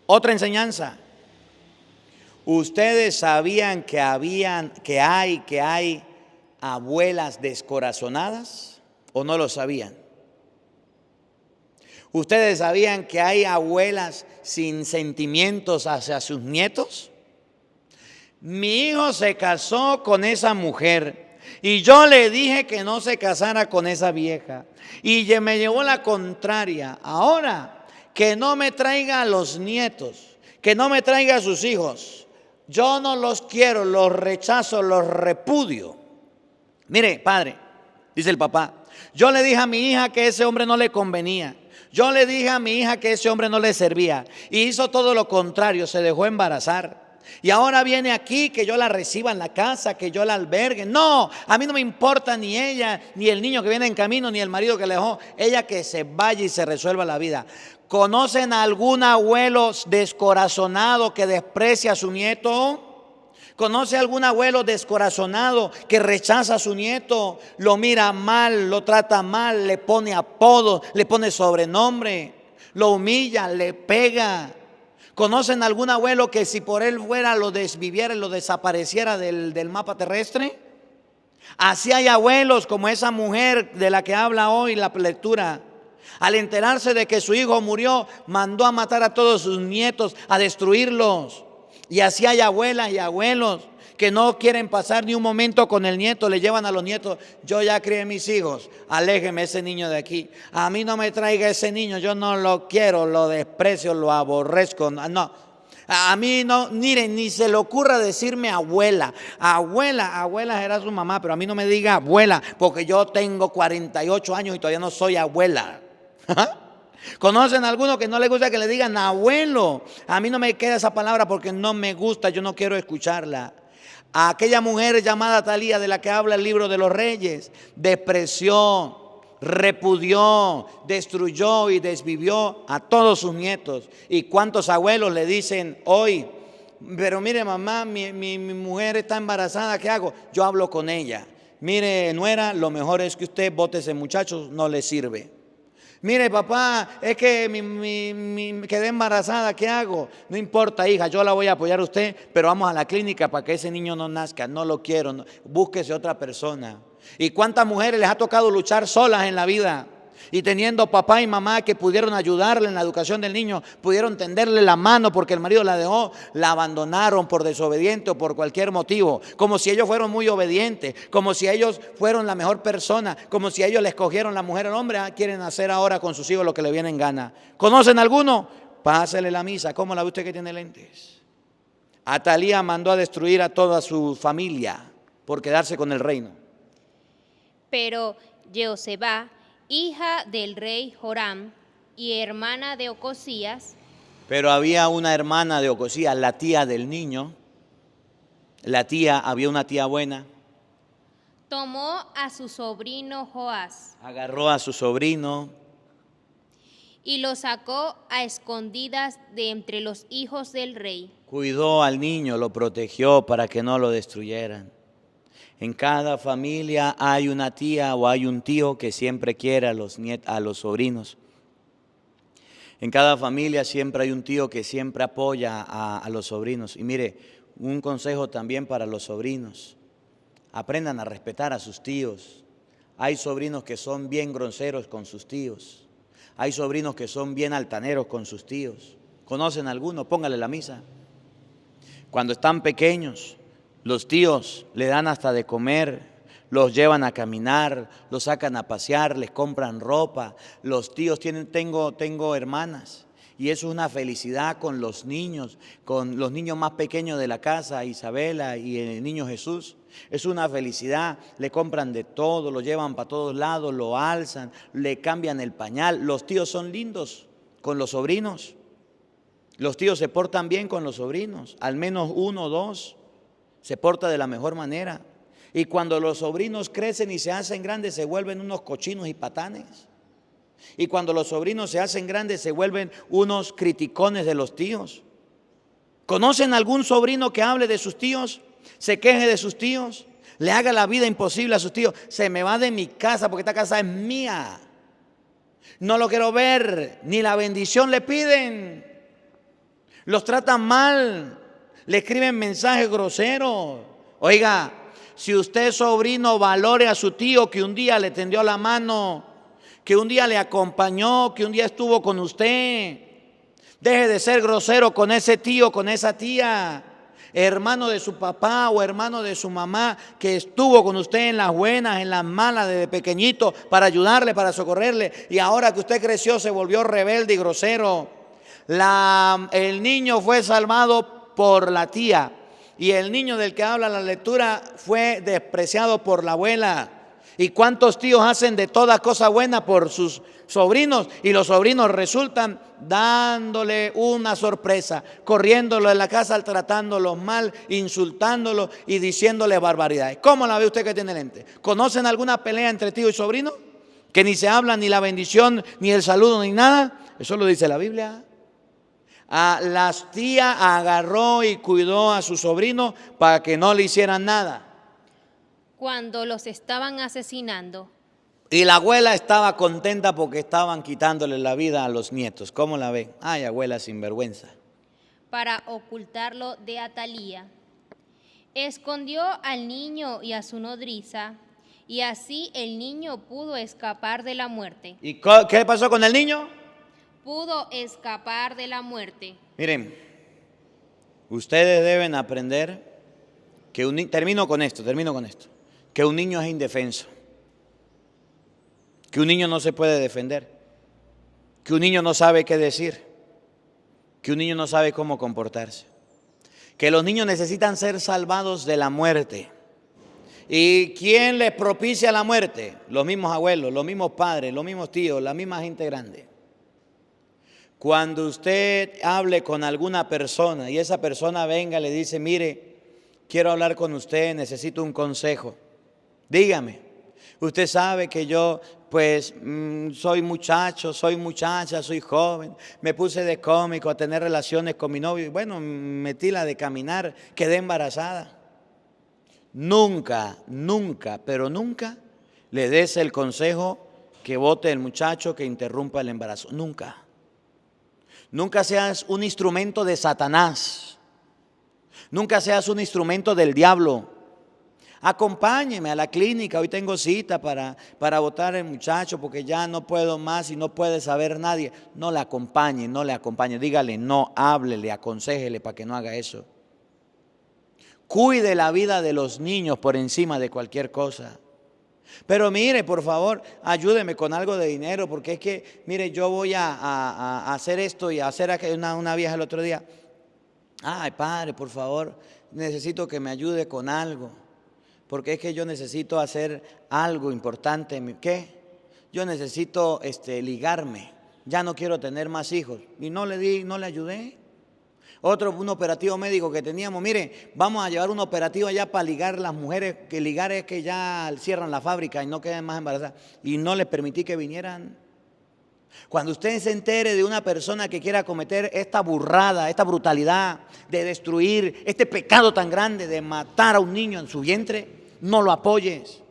Otra enseñanza. ¿Ustedes sabían que hay abuelas descorazonadas o no lo sabían? ¿Ustedes sabían que hay abuelas sin sentimientos hacia sus nietos? Mi hijo se casó con esa mujer y yo le dije que no se casara con esa vieja y me llevó la contraria. Ahora que no me traiga a los nietos, que no me traiga a sus hijos. Yo no los quiero, los rechazo, los repudio. Mire, padre, dice el papá, Yo le dije a mi hija que ese hombre no le convenía. Yo le dije a mi hija que ese hombre no le servía. Y hizo todo lo contrario, se dejó embarazar. Y ahora viene aquí que yo la reciba en la casa, que yo la albergue. No, a mí no me importa ni ella, ni el niño que viene en camino, ni el marido que le dejó. Ella que se vaya y se resuelva la vida. ¿Conocen a algún abuelo descorazonado que desprecia a su nieto? ¿Conoce a algún abuelo descorazonado que rechaza a su nieto? Lo mira mal, lo trata mal, le pone apodo, le pone sobrenombre, lo humilla, le pega. ¿Conocen a algún abuelo que si por él fuera lo desviviera, lo desapareciera del mapa terrestre? Así hay abuelos como esa mujer de la que habla hoy la lectura. Al enterarse de que su hijo murió, mandó a matar a todos sus nietos, a destruirlos. Y así hay abuelas y abuelos que no quieren pasar ni un momento con el nieto, le llevan a los nietos. Yo ya crié mis hijos, aléjeme ese niño de aquí. A mí no me traiga ese niño, yo no lo quiero, lo desprecio, lo aborrezco. No, a mí no, miren, ni se le ocurra decirme abuela. Abuela será su mamá, pero a mí no me diga abuela, porque yo tengo 48 años y todavía no soy abuela. ¿Conocen a alguno que no le gusta que le digan abuelo? A mí no me queda esa palabra porque no me gusta, yo no quiero escucharla. A aquella mujer llamada Talía de la que habla el libro de los Reyes, despreció, repudió, destruyó y desvivió a todos sus nietos. ¿Y cuántos abuelos le dicen hoy? Pero mire mamá, mi mujer está embarazada, ¿qué hago? Yo hablo con ella. Mire nuera, lo mejor es que usted bote ese muchacho, no le sirve. Mire papá, es que me quedé embarazada, ¿qué hago? No importa hija, yo la voy a apoyar a usted, pero vamos a la clínica para que ese niño no nazca, no lo quiero, no, búsquese otra persona. ¿Y cuántas mujeres les ha tocado luchar solas en la vida? Y teniendo papá y mamá que pudieron ayudarle en la educación del niño, pudieron tenderle la mano porque el marido la dejó, la abandonaron por desobediente o por cualquier motivo, como si ellos fueron muy obedientes, como si ellos fueron la mejor persona, como si ellos le escogieron la mujer o el hombre. Quieren hacer ahora con sus hijos lo que le viene en gana. ¿Conocen alguno? Pásele la misa. ¿Cómo la ve usted que tiene lentes? Atalía mandó a destruir a toda su familia por quedarse con el reino. Pero Jehoseba, hija del rey Joram y hermana de Ocosías. Pero había una hermana de Ocosías, la tía del niño. Había una tía buena. Tomó a su sobrino Joás. Agarró a su sobrino. Y lo sacó a escondidas de entre los hijos del rey. Cuidó al niño, lo protegió para que no lo destruyeran. En cada familia hay una tía o hay un tío que siempre quiere a los sobrinos. En cada familia siempre hay un tío que siempre apoya a los sobrinos. Y mire, un consejo también para los sobrinos. Aprendan a respetar a sus tíos. Hay sobrinos que son bien groseros con sus tíos. Hay sobrinos que son bien altaneros con sus tíos. ¿Conocen alguno? Póngale la misa. Cuando están pequeños, los tíos le dan hasta de comer, los llevan a caminar, los sacan a pasear, les compran ropa. Los tíos tengo hermanas y eso es una felicidad con los niños más pequeños de la casa, Isabela y el niño Jesús. Es una felicidad, le compran de todo, lo llevan para todos lados, lo alzan, le cambian el pañal. Los tíos son lindos con los sobrinos. Los tíos se portan bien con los sobrinos, al menos uno o dos. Se porta de la mejor manera. Y cuando los sobrinos crecen y se hacen grandes, se vuelven unos cochinos y patanes. Y cuando los sobrinos se hacen grandes, se vuelven unos criticones de los tíos. ¿Conocen algún sobrino que hable de sus tíos? ¿Se queje de sus tíos? ¿Le haga la vida imposible a sus tíos? Se me va de mi casa porque esta casa es mía. No lo quiero ver, ni la bendición le piden. Los tratan mal. Le escriben mensajes groseros. Oiga, si usted sobrino, valore a su tío que un día le tendió la mano, que un día le acompañó, que un día estuvo con usted. Deje de ser grosero con ese tío, con esa tía, hermano de su papá o hermano de su mamá, que estuvo con usted en las buenas, en las malas desde pequeñito para ayudarle, para socorrerle. Y ahora que usted creció se volvió rebelde y grosero. El niño fue salvado por la tía y el niño del que habla la lectura fue despreciado por la abuela. ¿Y cuántos tíos hacen de toda cosa buena por sus sobrinos? Y los sobrinos resultan dándole una sorpresa, corriéndolo en la casa, tratándolos mal, insultándolos y diciéndole barbaridades. ¿Cómo la ve usted que tiene lente? ¿Conocen alguna pelea entre tío y sobrino? Que ni se habla ni la bendición, ni el saludo, ni nada. Eso lo dice la Biblia. Las tías agarró y cuidó a su sobrino para que no le hicieran nada. Cuando los estaban asesinando, Y la abuela estaba contenta porque estaban quitándole la vida a los nietos. ¿Cómo la ve? Ay, abuela sinvergüenza. para ocultarlo de Atalía, escondió al niño y a su nodriza, y así el niño pudo escapar de la muerte. ¿Y qué pasó con el niño? Pudo escapar de la muerte. Miren, ustedes deben aprender que termino con esto, que un niño es indefenso, que un niño no se puede defender, que un niño no sabe qué decir, que un niño no sabe cómo comportarse, que los niños necesitan ser salvados de la muerte. ¿Y quién les propicia la muerte? Los mismos abuelos, los mismos padres, los mismos tíos, la misma gente grande. Cuando usted hable con alguna persona y esa persona venga y le dice, mire, quiero hablar con usted, necesito un consejo. Dígame, usted sabe que yo pues soy muchacho, soy muchacha, soy joven, me puse de cómico a tener relaciones con mi novio y bueno, metí la de caminar, quedé embarazada. Nunca, nunca, pero nunca le des el consejo que vote el muchacho, que interrumpa el embarazo. Nunca. Nunca seas un instrumento de Satanás. Nunca seas un instrumento del diablo. Acompáñeme a la clínica, hoy tengo cita para votar el muchacho porque ya no puedo más y no puede saber nadie. No le acompañe, dígale no, háblele, aconséjele para que no haga eso. Cuide la vida de los niños por encima de cualquier cosa. Pero mire, por favor, ayúdeme con algo de dinero, porque es que, mire, yo voy a hacer esto y a hacer una vieja el otro día. Ay, padre, por favor, necesito que me ayude con algo, porque es que yo necesito hacer algo importante. ¿Qué? Yo necesito ligarme, ya no quiero tener más hijos. Y no le ayudé. Un operativo médico que teníamos, mire, vamos a llevar un operativo allá para ligar las mujeres, que ligar es que ya cierran la fábrica y no queden más embarazadas. Y no les permití que vinieran. Cuando usted se entere de una persona que quiera cometer esta burrada, esta brutalidad de destruir este pecado tan grande de matar a un niño en su vientre, no lo apoyes.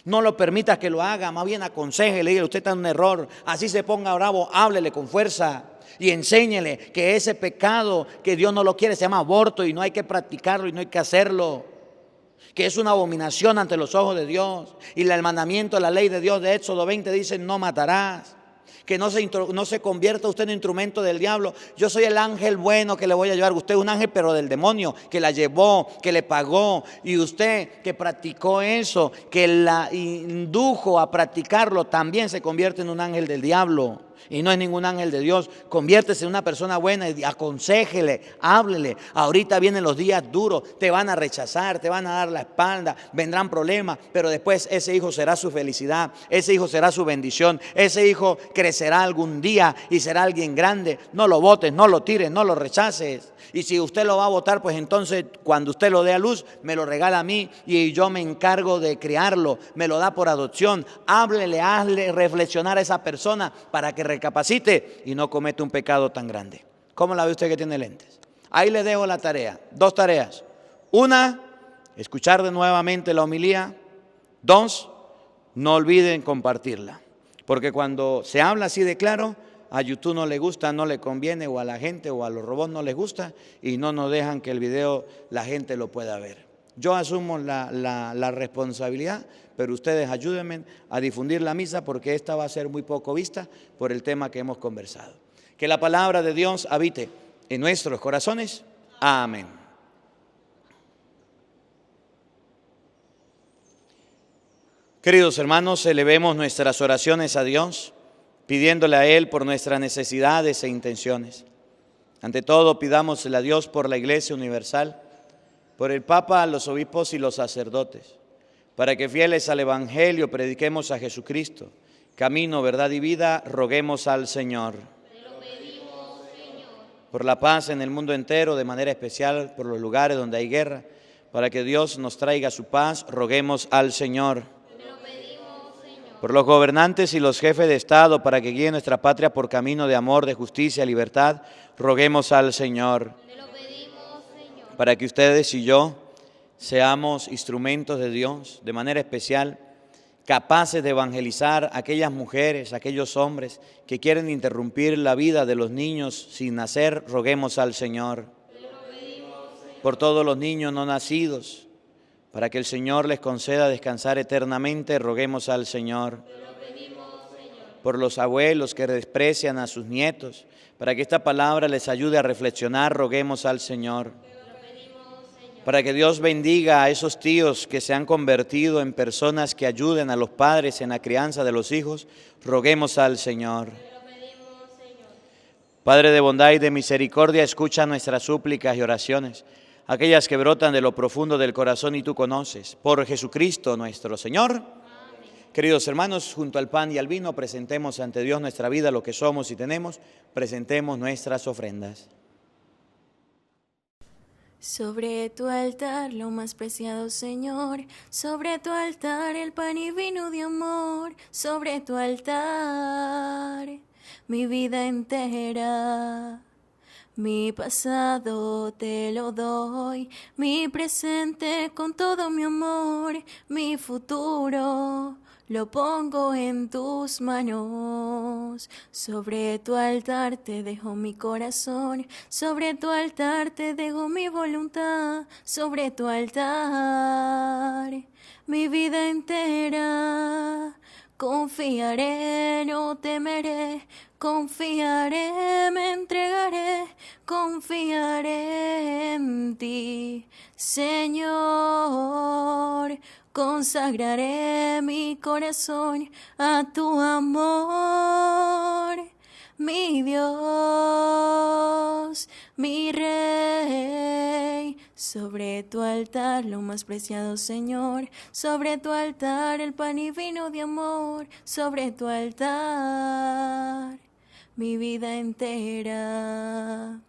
No lo permitas que lo haga, más bien aconséjele, dígale, usted está en un error, así se ponga bravo, háblele con fuerza. Y enséñele que ese pecado que Dios no lo quiere se llama aborto y no hay que practicarlo y no hay que hacerlo. Que es una abominación ante los ojos de Dios. Y el mandamiento, la ley de Dios de Éxodo 20 dice no matarás. Que no se convierta usted en instrumento del diablo. Yo soy el ángel bueno que le voy a llevar. Usted es un ángel pero del demonio, que la llevó, que le pagó. Y usted que practicó eso, que la indujo a practicarlo, también se convierte en un ángel del diablo. Y no es ningún ángel de Dios. Conviértese en una persona buena y aconséjele, háblele. Ahorita vienen los días duros, te van a rechazar, te van a dar la espalda, vendrán problemas, pero después ese hijo será su felicidad, ese hijo será su bendición, ese hijo crecerá algún día y será alguien grande. No lo botes, no lo tires, no lo rechaces. Y si usted lo va a votar, pues entonces cuando usted lo dé a luz, me lo regala a mí y yo me encargo de criarlo, me lo da por adopción. Háblele, hazle reflexionar a esa persona para que recapacite y no cometa un pecado tan grande. ¿Cómo la ve usted que tiene lentes? Ahí le dejo la tarea, 2 tareas. 1, escuchar de nuevamente la homilía. 2, no olviden compartirla. Porque cuando se habla así de claro, a YouTube no le gusta, no le conviene, o a la gente o a los robots no les gusta y no nos dejan que el video la gente lo pueda ver. Yo asumo la responsabilidad, pero ustedes ayúdenme a difundir la misa porque esta va a ser muy poco vista por el tema que hemos conversado. Que la palabra de Dios habite en nuestros corazones. Amén. Queridos hermanos, elevemos nuestras oraciones a Dios, pidiéndole a Él por nuestras necesidades e intenciones. Ante todo, pidámosle a Dios por la Iglesia Universal, por el Papa, los obispos y los sacerdotes, para que fieles al Evangelio prediquemos a Jesucristo, camino, verdad y vida, roguemos al Señor. Te lo pedimos, Señor. Por la paz en el mundo entero, de manera especial por los lugares donde hay guerra, para que Dios nos traiga su paz, roguemos al Señor. Te lo pedimos, Señor. Por los gobernantes y los jefes de Estado, para que guíen nuestra patria por camino de amor, de justicia, libertad, roguemos al Señor. Te lo pedimos, Señor. Para que ustedes y yo seamos instrumentos de Dios, de manera especial, capaces de evangelizar a aquellas mujeres, a aquellos hombres que quieren interrumpir la vida de los niños sin nacer, roguemos al Señor. Por todos los niños no nacidos, para que el Señor les conceda descansar eternamente, roguemos al Señor. Por los abuelos que desprecian a sus nietos, para que esta palabra les ayude a reflexionar, roguemos al Señor. Para que Dios bendiga a esos tíos que se han convertido en personas que ayuden a los padres en la crianza de los hijos, roguemos al Señor. Padre de bondad y de misericordia, escucha nuestras súplicas y oraciones, aquellas que brotan de lo profundo del corazón y tú conoces. Por Jesucristo nuestro Señor. Amén. Queridos hermanos, junto al pan y al vino, presentemos ante Dios nuestra vida, lo que somos y tenemos, presentemos nuestras ofrendas. Sobre tu altar lo más preciado, Señor, sobre tu altar el pan y vino de amor, sobre tu altar mi vida entera. Mi pasado te lo doy, mi presente con todo mi amor, mi futuro lo pongo en tus manos. Sobre tu altar te dejo mi corazón, sobre tu altar te dejo mi voluntad, sobre tu altar mi vida entera. Confiaré, no temeré, confiaré, me entregaré, confiaré en ti, Señor. Consagraré mi corazón a tu amor, mi Dios, mi Rey. Sobre tu altar lo más preciado, Señor, sobre tu altar el pan y vino de amor, sobre tu altar mi vida entera.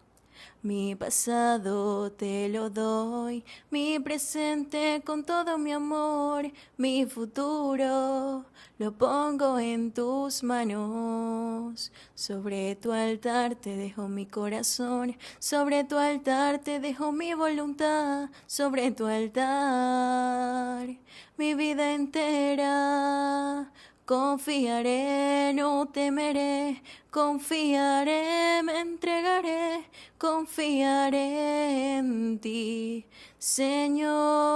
Mi pasado te lo doy, mi presente con todo mi amor, mi futuro lo pongo en tus manos. Sobre tu altar te dejo mi corazón, sobre tu altar te dejo mi voluntad, sobre tu altar mi vida entera. Confiaré, no temeré, confiaré, me entregaré, confiaré en ti, Señor.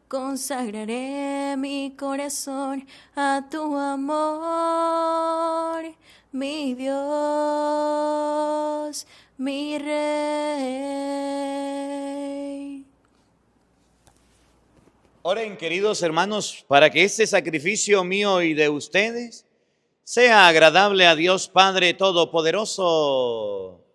Consagraré mi corazón a tu amor, mi Dios, mi Rey. Oren, queridos hermanos, para que este sacrificio mío y de ustedes sea agradable a Dios Padre Todopoderoso.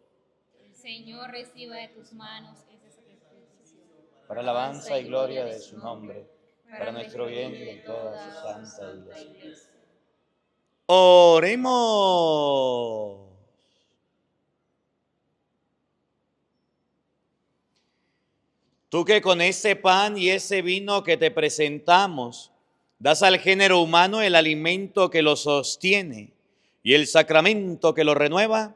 El Señor reciba de tus manos este sacrificio. Para alabanza y gloria de su nombre, para nuestro bien y de toda su santa iglesia. Oremos. Tú que con ese pan y ese vino que te presentamos, das al género humano el alimento que lo sostiene y el sacramento que lo renueva,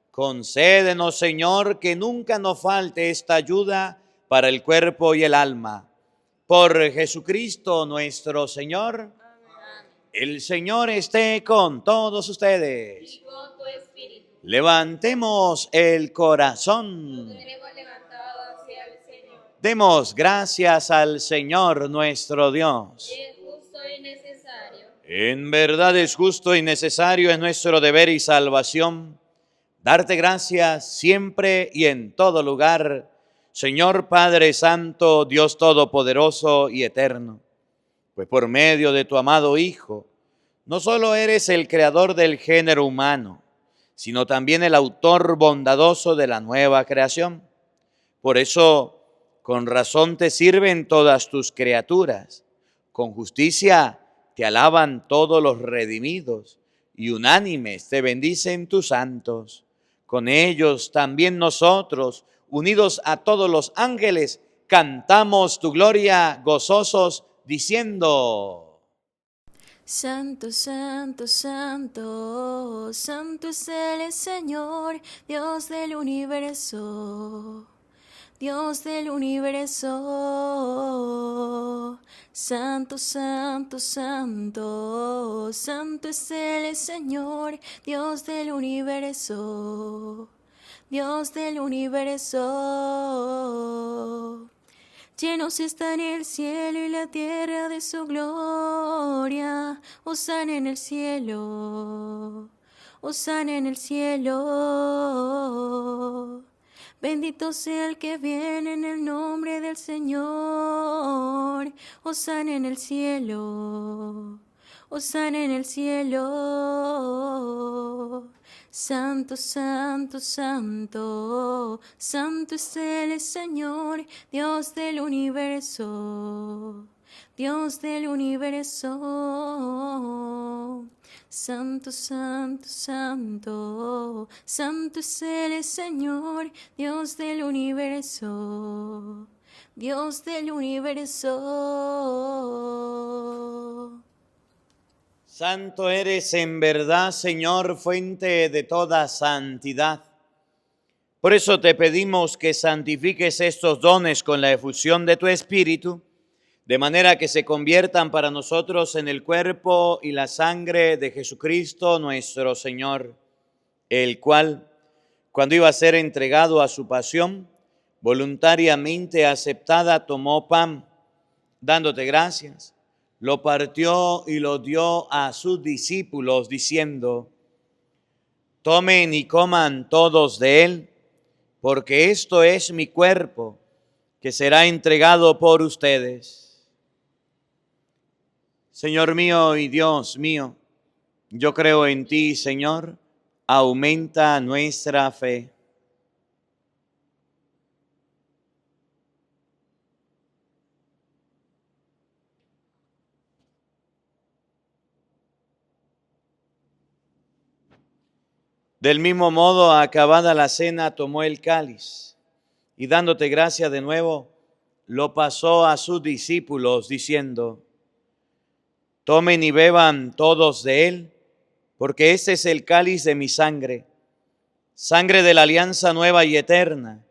concédenos, Señor, que nunca nos falte esta ayuda para el cuerpo y el alma. Por Jesucristo nuestro Señor. Amén. El Señor esté con todos ustedes. Y con tu espíritu. Levantemos el corazón. Demos gracias al Señor nuestro Dios. Es justo y necesario. En verdad es justo y necesario, es nuestro deber y salvación, darte gracias siempre y en todo lugar, Señor Padre Santo, Dios Todopoderoso y Eterno, pues por medio de tu amado Hijo, no solo eres el creador del género humano, sino también el autor bondadoso de la nueva creación. Por eso, Con razón te sirven todas tus criaturas. Con justicia te alaban todos los redimidos, y unánimes te bendicen tus santos. Con ellos también nosotros, unidos a todos los ángeles, cantamos tu gloria gozosos, diciendo: Santo, santo, santo, santo es el Señor, Dios del universo. Dios del universo, santo, santo, santo, santo es el Señor, Dios del universo, Dios del universo. Llenos están el cielo y la tierra de su gloria, hosana en el cielo, hosana en el cielo. Bendito sea el que viene en el nombre del Señor. Hosana en el cielo. Hosana en el cielo. Santo, santo, santo. Santo es el Señor, Dios del universo. Dios del universo. Santo, santo, santo, santo es el Señor, Dios del universo, Dios del universo. Santo eres en verdad, Señor, fuente de toda santidad. Por eso te pedimos que santifiques estos dones con la efusión de tu Espíritu, de manera que se conviertan para nosotros en el cuerpo y la sangre de Jesucristo nuestro Señor, el cual, cuando iba a ser entregado a su pasión, voluntariamente aceptada, tomó pan, dándote gracias, lo partió y lo dio a sus discípulos, diciendo: tomen y coman todos de él, porque esto es mi cuerpo, que será entregado por ustedes. Señor mío y Dios mío, yo creo en ti, Señor, aumenta nuestra fe. Del mismo modo, acabada la cena, tomó el cáliz y dándote gracia de nuevo, lo pasó a sus discípulos, diciendo: tomen y beban todos de él, porque este es el cáliz de mi sangre, sangre de la alianza nueva y eterna,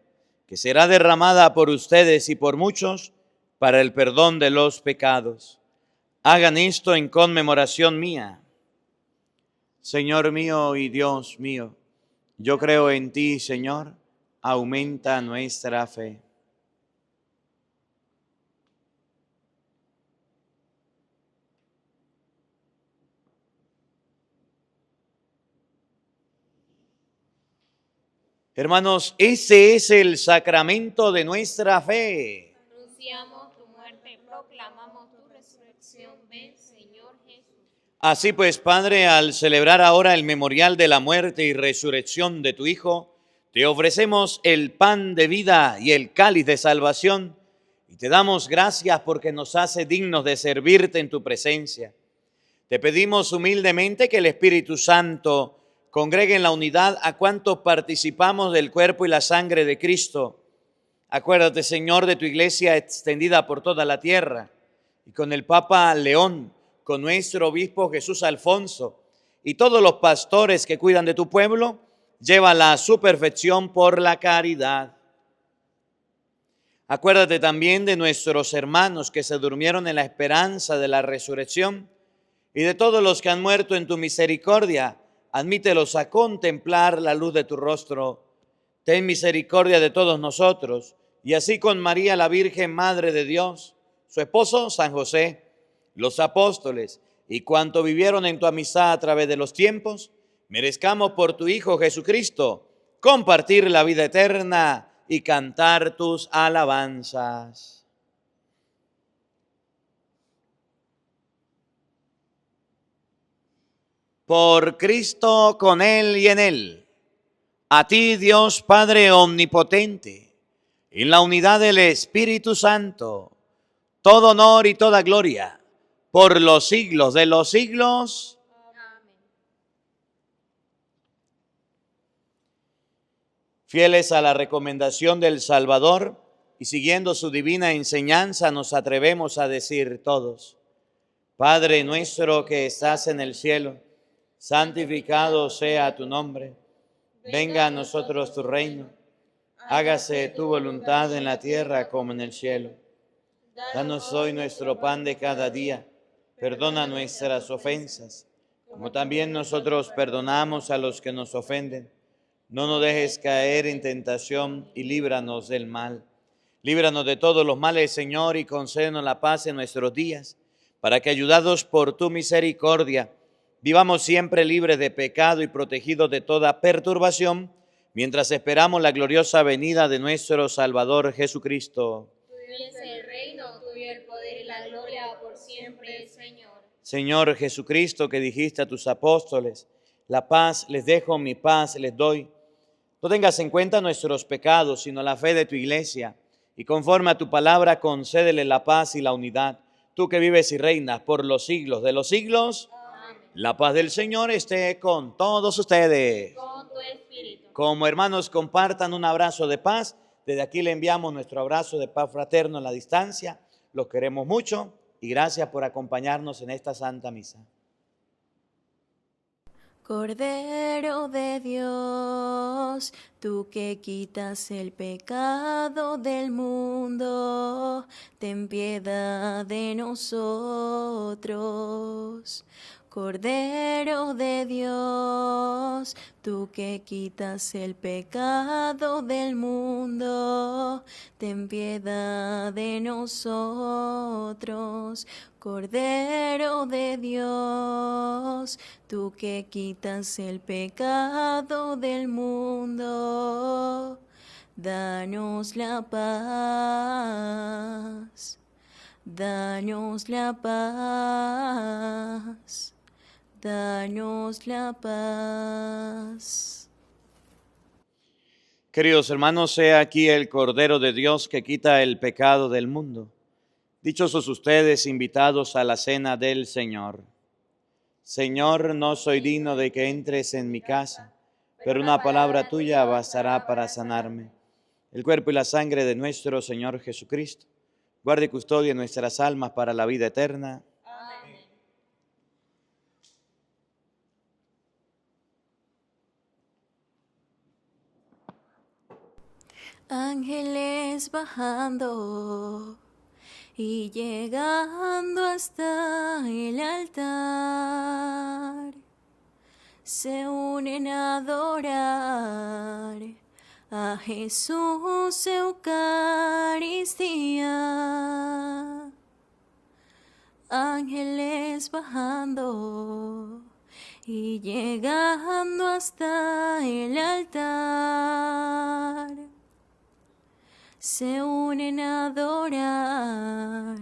que será derramada por ustedes y por muchos para el perdón de los pecados. Hagan esto en conmemoración mía. Señor mío y Dios mío, yo creo en ti, Señor, aumenta nuestra fe. Hermanos, ese es el sacramento de nuestra fe. Anunciamos tu muerte, proclamamos tu resurrección. Ven, Señor Jesús. Así pues, Padre, al celebrar ahora el memorial de la muerte y resurrección de tu Hijo, te ofrecemos el pan de vida y el cáliz de salvación, y te damos gracias porque nos hace dignos de servirte en tu presencia. Te pedimos humildemente que el Espíritu Santo congregue en la unidad a cuantos participamos del cuerpo y la sangre de Cristo. Acuérdate, Señor, de tu iglesia extendida por toda la tierra, y con el Papa León, con nuestro obispo Jesús Alfonso, y todos los pastores que cuidan de tu pueblo, llévala a su perfección por la caridad. Acuérdate también de nuestros hermanos que se durmieron en la esperanza de la resurrección, y de todos los que han muerto en tu misericordia, admítelos a contemplar la luz de tu rostro. Ten misericordia de todos nosotros, y así con María la Virgen, Madre de Dios, su esposo San José, los apóstoles y cuanto vivieron en tu amistad a través de los tiempos, merezcamos por tu Hijo Jesucristo compartir la vida eterna y cantar tus alabanzas. Por Cristo, con Él y en Él, a ti, Dios Padre omnipotente, en la unidad del Espíritu Santo, todo honor y toda gloria, por los siglos de los siglos. Fieles a la recomendación del Salvador y siguiendo su divina enseñanza, nos atrevemos a decir todos: Padre nuestro que estás en el cielo, santificado sea tu nombre. Venga a nosotros tu reino. Hágase tu voluntad en la tierra como en el cielo. Danos hoy nuestro pan de cada día. Perdona nuestras ofensas, como también nosotros perdonamos a los que nos ofenden. No nos dejes caer en tentación y líbranos del mal. Líbranos de todos los males, Señor, y concédenos la paz en nuestros días, para que, ayudados por tu misericordia, vivamos siempre libres de pecado y protegidos de toda perturbación, mientras esperamos la gloriosa venida de nuestro Salvador Jesucristo. Tuyo es el reino, tuyo el poder y la gloria por siempre, Señor. Señor Jesucristo, que dijiste a tus apóstoles: la paz les dejo, mi paz les doy. No tengas en cuenta nuestros pecados, sino la fe de tu iglesia, y conforme a tu palabra concédele la paz y la unidad. Tú que vives y reinas por los siglos de los siglos. Amén. La paz del Señor esté con todos ustedes. Con tu espíritu. Como hermanos, compartan un abrazo de paz. Desde aquí le enviamos nuestro abrazo de paz fraterno a la distancia. Los queremos mucho y gracias por acompañarnos en esta Santa Misa. Cordero de Dios, tú que quitas el pecado del mundo, ten piedad de nosotros. Cordero de Dios, tú que quitas el pecado del mundo, ten piedad de nosotros. Cordero de Dios, tú que quitas el pecado del mundo, danos la paz, danos la paz, danos la paz. Queridos hermanos, sea aquí el Cordero de Dios que quita el pecado del mundo. Dichosos ustedes, invitados a la cena del Señor. Señor, no soy digno de que entres en mi casa, pero una palabra tuya bastará para sanarme. El cuerpo y la sangre de nuestro Señor Jesucristo guarde y custodie nuestras almas para la vida eterna. Amén. Ángeles bajando y llegando hasta el altar, se unen a adorar a Jesús Eucaristía. Ángeles bajando y llegando hasta el altar, se unen a adorar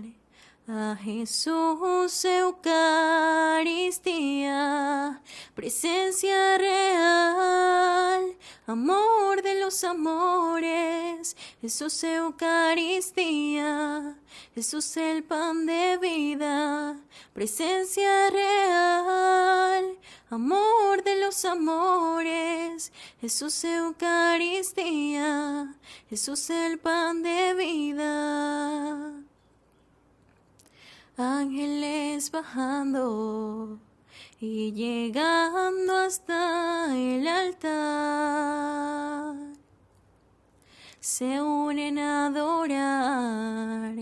a Jesús Eucaristía. Presencia real, amor de los amores, Jesús Eucaristía, Jesús el pan de vida. Presencia real, amor de los amores, Jesús Eucaristía, Jesús el pan de vida. Ángeles bajando y llegando hasta el altar, se unen a adorar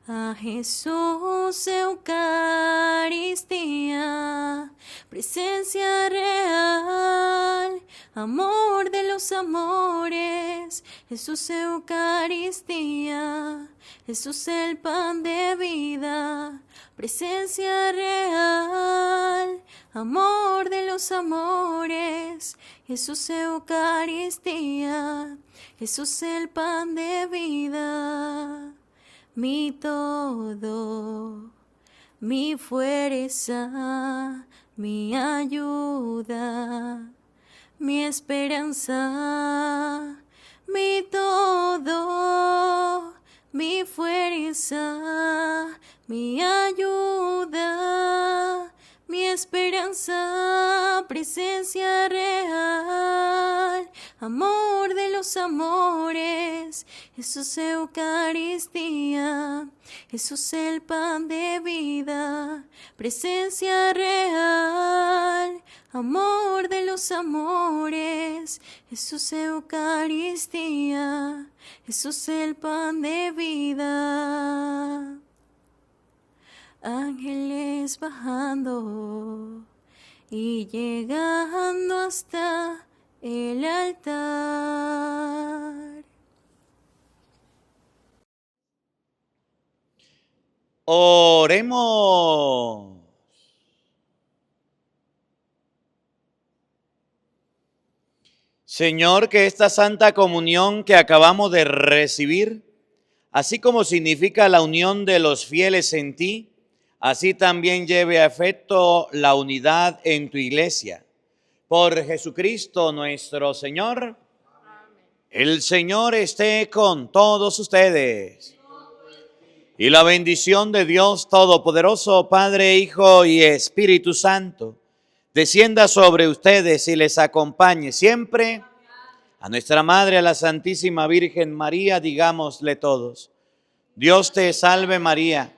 a Jesús Eucaristía. Presencia real, amor de los amores, Jesús Eucaristía, Jesús el pan de vida. Presencia real, amor de los amores, Jesús Eucaristía, Jesús el pan de vida. Mi todo, mi fuerza, mi ayuda, mi esperanza, mi todo, mi fuerza, mi ayuda, mi esperanza, presencia real, amor de los amores, Jesús Eucaristía, Jesús el pan de vida, presencia real, amor de los amores, Jesús Eucaristía, Jesús el pan de vida. Ángeles bajando y llegando hasta el altar. Oremos. Señor, que esta Santa Comunión que acabamos de recibir, así como significa la unión de los fieles en ti, así también lleve a efecto la unidad en tu iglesia. Por Jesucristo nuestro Señor. Amén. El Señor esté con todos ustedes. Y la bendición de Dios Todopoderoso, Padre, Hijo y Espíritu Santo, descienda sobre ustedes y les acompañe siempre. A nuestra Madre, a la Santísima Virgen María, digámosle todos: Dios te salve María,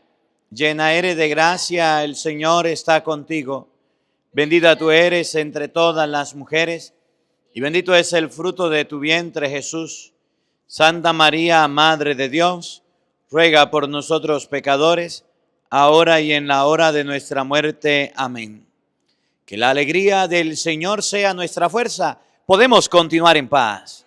llena eres de gracia, el Señor está contigo. Bendita tú eres entre todas las mujeres, y bendito es el fruto de tu vientre, Jesús. Santa María, Madre de Dios, ruega por nosotros pecadores, ahora y en la hora de nuestra muerte. Amén. Que la alegría del Señor sea nuestra fuerza. Podemos continuar en paz.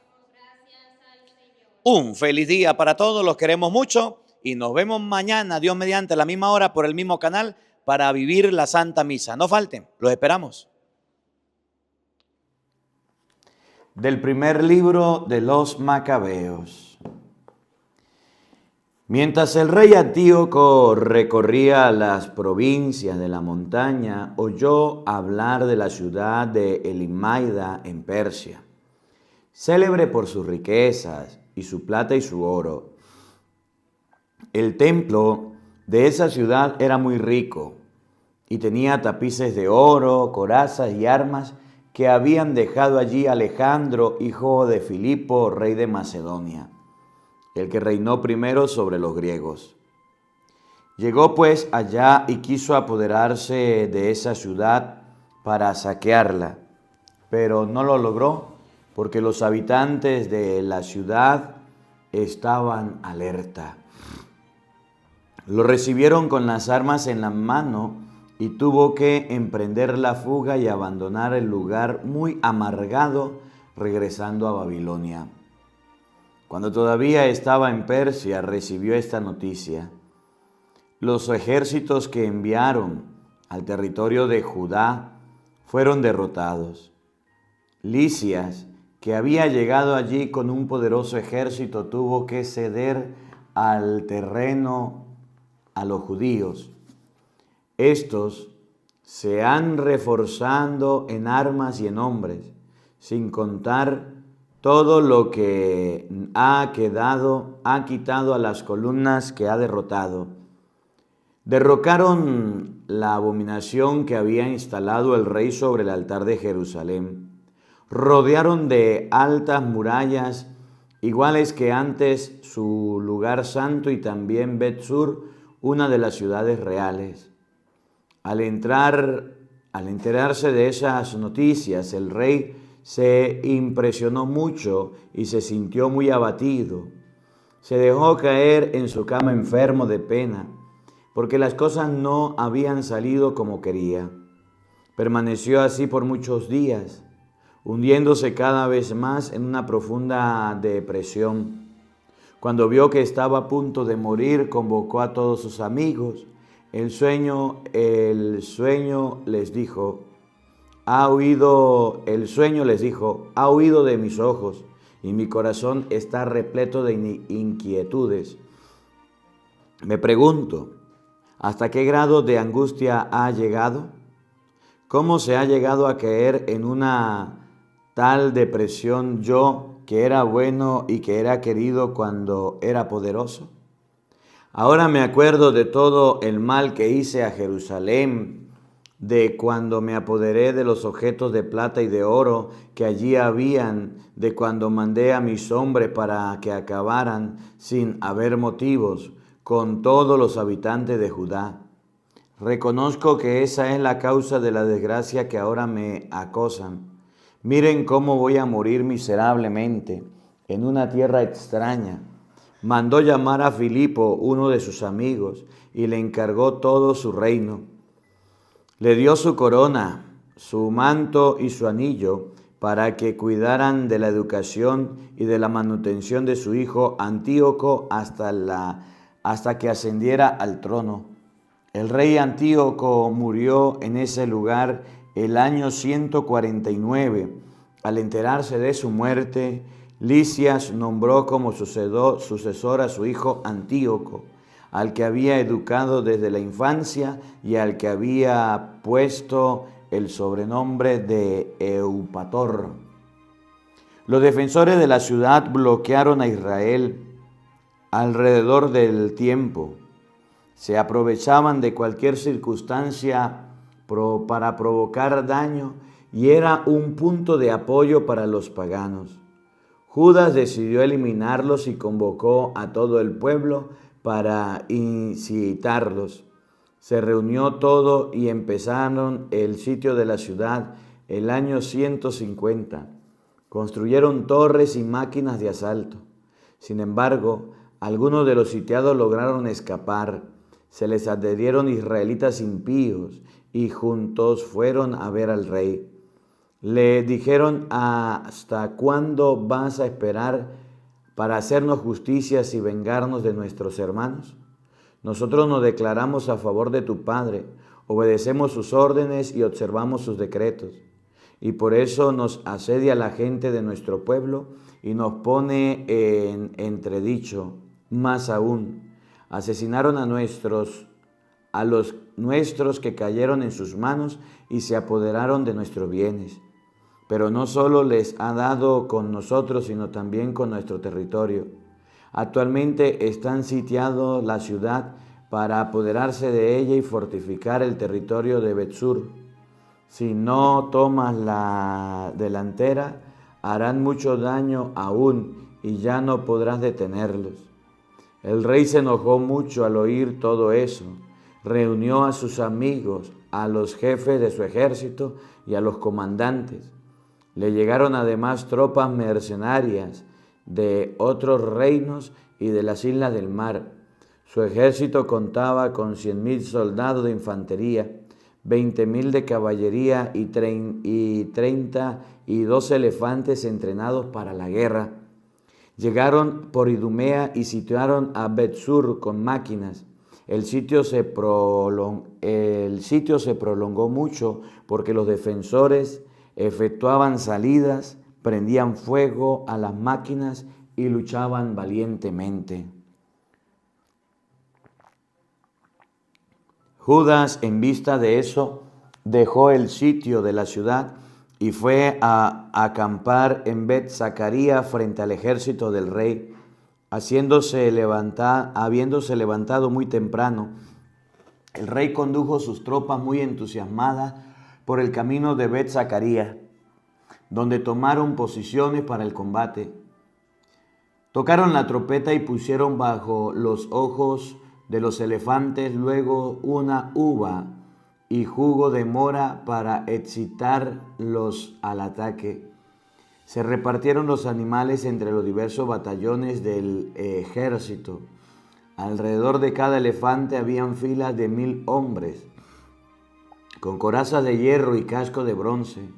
Un feliz día para todos, los queremos mucho y nos vemos mañana, Dios mediante, a la misma hora por el mismo canal para vivir la Santa Misa. No falten, los esperamos. Del primer libro de los Macabeos. Mientras el rey Antíoco recorría las provincias de la montaña, oyó hablar de la ciudad de Elimaida en Persia, célebre por sus riquezas y su plata y su oro. El templo de esa ciudad era muy rico y tenía tapices de oro, corazas y armas que habían dejado allí Alejandro, hijo de Filipo, rey de Macedonia, el que reinó primero sobre los griegos. Llegó pues allá y quiso apoderarse de esa ciudad para saquearla, pero no lo logró porque los habitantes de la ciudad estaban alerta. Lo recibieron con las armas en la mano y tuvo que emprender la fuga y abandonar el lugar muy amargado, regresando a Babilonia. Cuando todavía estaba en Persia, recibió esta noticia: los ejércitos que enviaron al territorio de Judá fueron derrotados. Lisias, que había llegado allí con un poderoso ejército, tuvo que ceder al terreno a los judíos. Estos se han reforzado en armas y en hombres, sin contar todo lo que ha quitado a las columnas que ha derrotado. Derrocaron la abominación que había instalado el rey sobre el altar de Jerusalén. Rodearon de altas murallas, iguales que antes, su lugar santo y también Bet-Sur, una de las ciudades reales. Al enterarse de esas noticias, el rey se impresionó mucho y se sintió muy abatido. Se dejó caer en su cama enfermo de pena, porque las cosas no habían salido como quería. Permaneció así por muchos días, hundiéndose cada vez más en una profunda depresión. Cuando vio que estaba a punto de morir, convocó a todos sus amigos. El sueño les dijo: ha huido de mis ojos y mi corazón está repleto de inquietudes. Me pregunto, ¿hasta qué grado de angustia ha llegado? ¿Cómo se ha llegado a caer en una tal depresión yo, que era bueno y que era querido cuando era poderoso? Ahora me acuerdo de todo el mal que hice a Jerusalén, de cuando me apoderé de los objetos de plata y de oro que allí habían, de cuando mandé a mis hombres para que acabaran sin haber motivos con todos los habitantes de Judá. Reconozco que esa es la causa de la desgracia que ahora me acosan. Miren cómo voy a morir miserablemente en una tierra extraña. Mandó llamar a Filipo, uno de sus amigos, y le encargó todo su reino. Le dio su corona, su manto y su anillo para que cuidaran de la educación y de la manutención de su hijo Antíoco hasta que ascendiera al trono. El rey Antíoco murió en ese lugar el año 149. Al enterarse de su muerte, Lisias nombró como sucesor a su hijo Antíoco, al que había educado desde la infancia y al que había puesto el sobrenombre de Eupator. Los defensores de la ciudad bloquearon a Israel alrededor del tiempo. Se aprovechaban de cualquier circunstancia para provocar daño y era un punto de apoyo para los paganos. Judas decidió eliminarlos y convocó a todo el pueblo para incitarlos. Se reunió todo y empezaron el sitio de la ciudad el año 150. Construyeron torres y máquinas de asalto. Sin embargo, algunos de los sitiados lograron escapar. Se les adherieron israelitas impíos y juntos fueron a ver al rey. Le dijeron: ¿hasta cuándo vas a esperar para hacernos justicias y vengarnos de nuestros hermanos? Nosotros nos declaramos a favor de tu padre, obedecemos sus órdenes y observamos sus decretos. Y por eso nos asedia la gente de nuestro pueblo y nos pone en entredicho. Más aún, asesinaron a los nuestros que cayeron en sus manos y se apoderaron de nuestros bienes. Pero no solo les ha dado con nosotros, sino también con nuestro territorio. Actualmente están sitiados la ciudad para apoderarse de ella y fortificar el territorio de Bet-sur. Si no tomas la delantera, harán mucho daño aún y ya no podrás detenerlos. El rey se enojó mucho al oír todo eso. Reunió a sus amigos, a los jefes de su ejército y a los comandantes. Le llegaron además tropas mercenarias de otros reinos y de las islas del mar. Su ejército contaba con 100,000 soldados de infantería, 20,000 de caballería y 32 elefantes entrenados para la guerra. Llegaron por Idumea y sitiaron a Bet-sur con máquinas. El sitio se prolongó mucho porque los defensores efectuaban salidas, prendían fuego a las máquinas y luchaban valientemente. Judas, en vista de eso, dejó el sitio de la ciudad y fue a acampar en Bet-Zacaría frente al ejército del rey. Habiéndose levantado muy temprano, el rey condujo sus tropas muy entusiasmadas por el camino de Bet-Zacaría, donde tomaron posiciones para el combate. Tocaron la trompeta y pusieron bajo los ojos de los elefantes luego una uva y jugo de mora para excitarlos al ataque. Se repartieron los animales entre los diversos batallones del ejército. Alrededor de cada elefante habían filas de 1,000 hombres, con corazas de hierro y casco de bronce.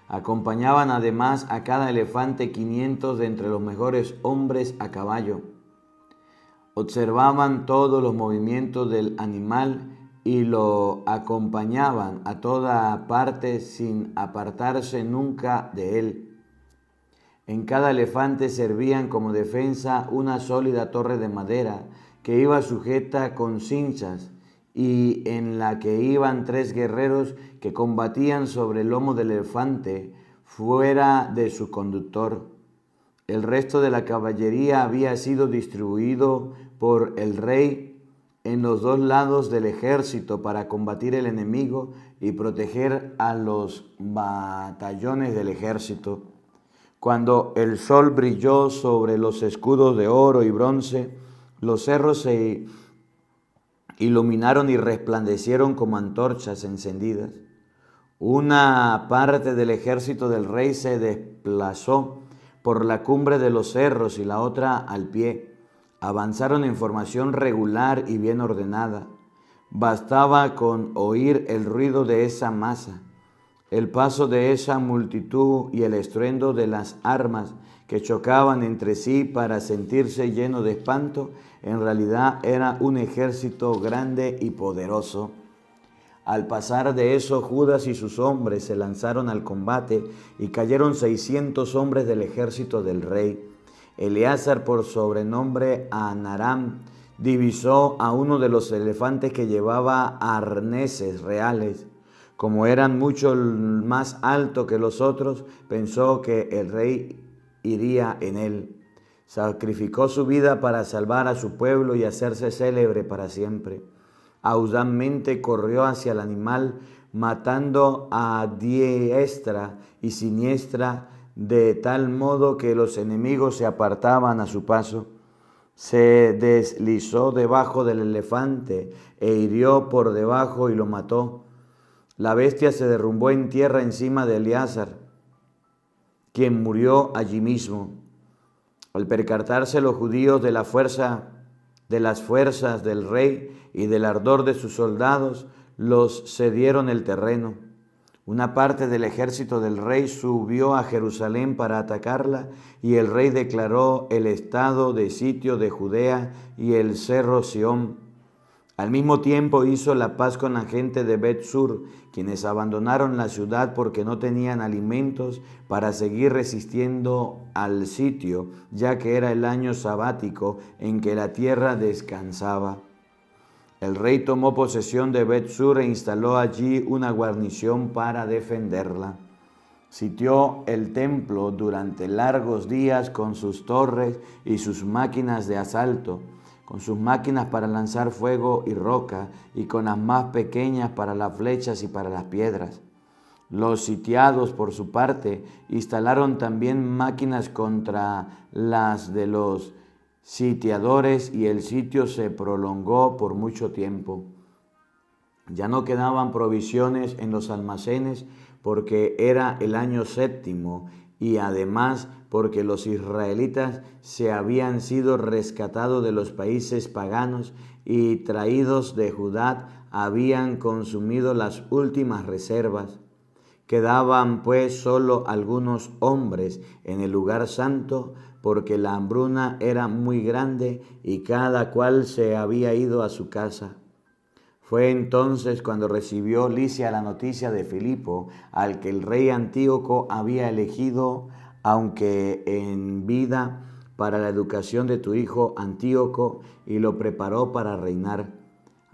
Acompañaban además a cada elefante 500 de entre los mejores hombres a caballo. Observaban todos los movimientos del animal y lo acompañaban a toda parte sin apartarse nunca de él. En cada elefante servían como defensa una sólida torre de madera que iba sujeta con cinchas y en la que iban 3 guerreros que combatían sobre el lomo del elefante fuera de su conductor. El resto de la caballería había sido distribuido por el rey en los dos lados del ejército para combatir el enemigo y proteger a los batallones del ejército. Cuando el sol brilló sobre los escudos de oro y bronce, los cerros se iluminaron y resplandecieron como antorchas encendidas. Una parte del ejército del rey se desplazó por la cumbre de los cerros y la otra al pie. Avanzaron en formación regular y bien ordenada. Bastaba con oír el ruido de esa masa, el paso de esa multitud y el estruendo de las armas que chocaban entre sí para sentirse lleno de espanto. En realidad era un ejército grande y poderoso. Al pasar de eso, Judas y sus hombres se lanzaron al combate y cayeron 600 hombres del ejército del rey. Eleazar, por sobrenombre Anaram, divisó a uno de los elefantes que llevaba arneses reales. Como eran mucho más alto que los otros, pensó que el rey iría en él. Sacrificó su vida para salvar a su pueblo y hacerse célebre para siempre. Audazmente corrió hacia el animal, matando a diestra y siniestra, de tal modo que los enemigos se apartaban a su paso. Se deslizó debajo del elefante e hirió por debajo y lo mató. La bestia se derrumbó en tierra encima de Eleazar, quien murió allí mismo. Al percatarse los judíos de las fuerzas del rey y del ardor de sus soldados, los cedieron el terreno. Una parte del ejército del rey subió a Jerusalén para atacarla, y el rey declaró el estado de sitio de Judea y el cerro Sión. Al mismo tiempo hizo la paz con la gente de Bet-Sur, quienes abandonaron la ciudad porque no tenían alimentos para seguir resistiendo al sitio, ya que era el año sabático en que la tierra descansaba. El rey tomó posesión de Bet-Sur e instaló allí una guarnición para defenderla. Sitió el templo durante largos días con sus torres y sus máquinas de asalto, con sus máquinas para lanzar fuego y roca, y con las más pequeñas para las flechas y para las piedras. Los sitiados, por su parte, instalaron también máquinas contra las de los sitiadores, y el sitio se prolongó por mucho tiempo. Ya no quedaban provisiones en los almacenes porque era el año séptimo, y además porque los israelitas se habían sido rescatados de los países paganos y traídos de Judá habían consumido las últimas reservas. Quedaban pues solo algunos hombres en el lugar santo, porque la hambruna era muy grande y cada cual se había ido a su casa. Fue entonces cuando recibió Licia la noticia de Filipo, al que el rey Antíoco había elegido, aunque en vida, para la educación de tu hijo Antíoco, y lo preparó para reinar.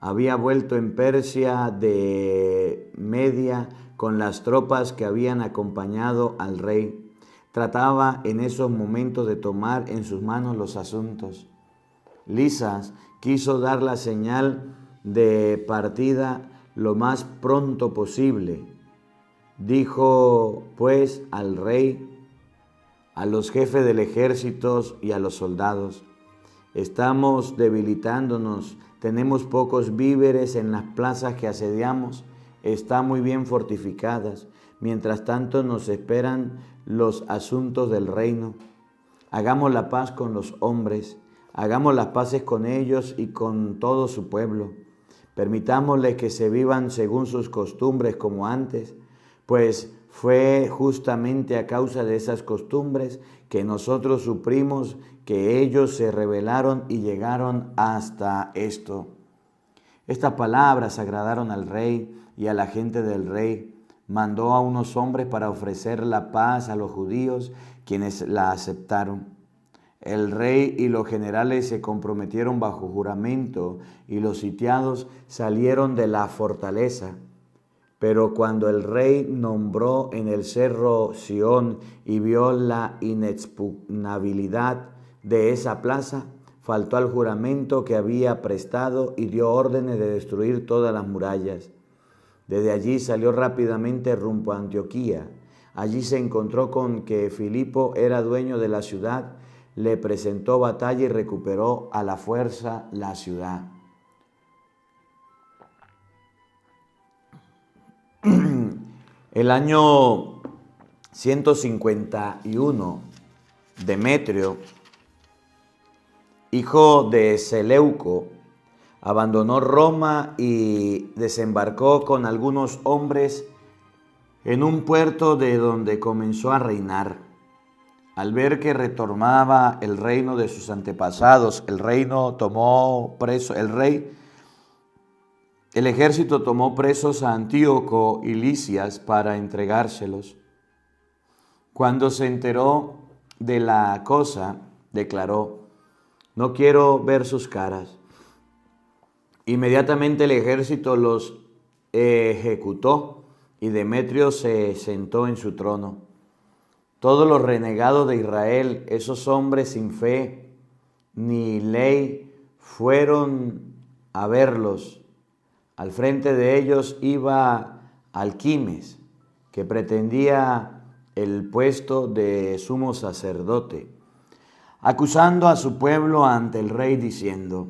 Había vuelto en Persia de Media con las tropas que habían acompañado al rey. Trataba en esos momentos de tomar en sus manos los asuntos. Lisas quiso dar la señal de partida lo más pronto posible. Dijo pues al rey, a los jefes del ejército y a los soldados: estamos debilitándonos, tenemos pocos víveres en las plazas que asediamos, están muy bien fortificadas. Mientras tanto nos esperan los asuntos del reino. Hagamos la paz con los hombres, hagamos las paces con ellos y con todo su pueblo. Permitámosles que se vivan según sus costumbres como antes, pues fue justamente a causa de esas costumbres que nosotros supimos que ellos se rebelaron y llegaron hasta esto. Estas palabras agradaron al rey y a la gente del rey. Mandó a unos hombres para ofrecer la paz a los judíos, quienes la aceptaron. El rey y los generales se comprometieron bajo juramento, y los sitiados salieron de la fortaleza. Pero cuando el rey nombró en el cerro Sión y vio la inexpugnabilidad de esa plaza, faltó al juramento que había prestado y dio órdenes de destruir todas las murallas. Desde allí salió rápidamente rumbo a Antioquía. Allí se encontró con que Filipo era dueño de la ciudad, le presentó batalla y recuperó a la fuerza la ciudad. El año 151, Demetrio, hijo de Seleuco, abandonó Roma y desembarcó con algunos hombres en un puerto de donde comenzó a reinar. Al ver que retornaba el reino de sus antepasados, el ejército tomó presos a Antíoco y Lisias para entregárselos. Cuando se enteró de la cosa, declaró: no quiero ver sus caras. Inmediatamente el ejército los ejecutó y Demetrio se sentó en su trono. Todos los renegados de Israel, esos hombres sin fe ni ley, fueron a verlos. Al frente de ellos iba Alquimes, que pretendía el puesto de sumo sacerdote, acusando a su pueblo ante el rey, diciendo: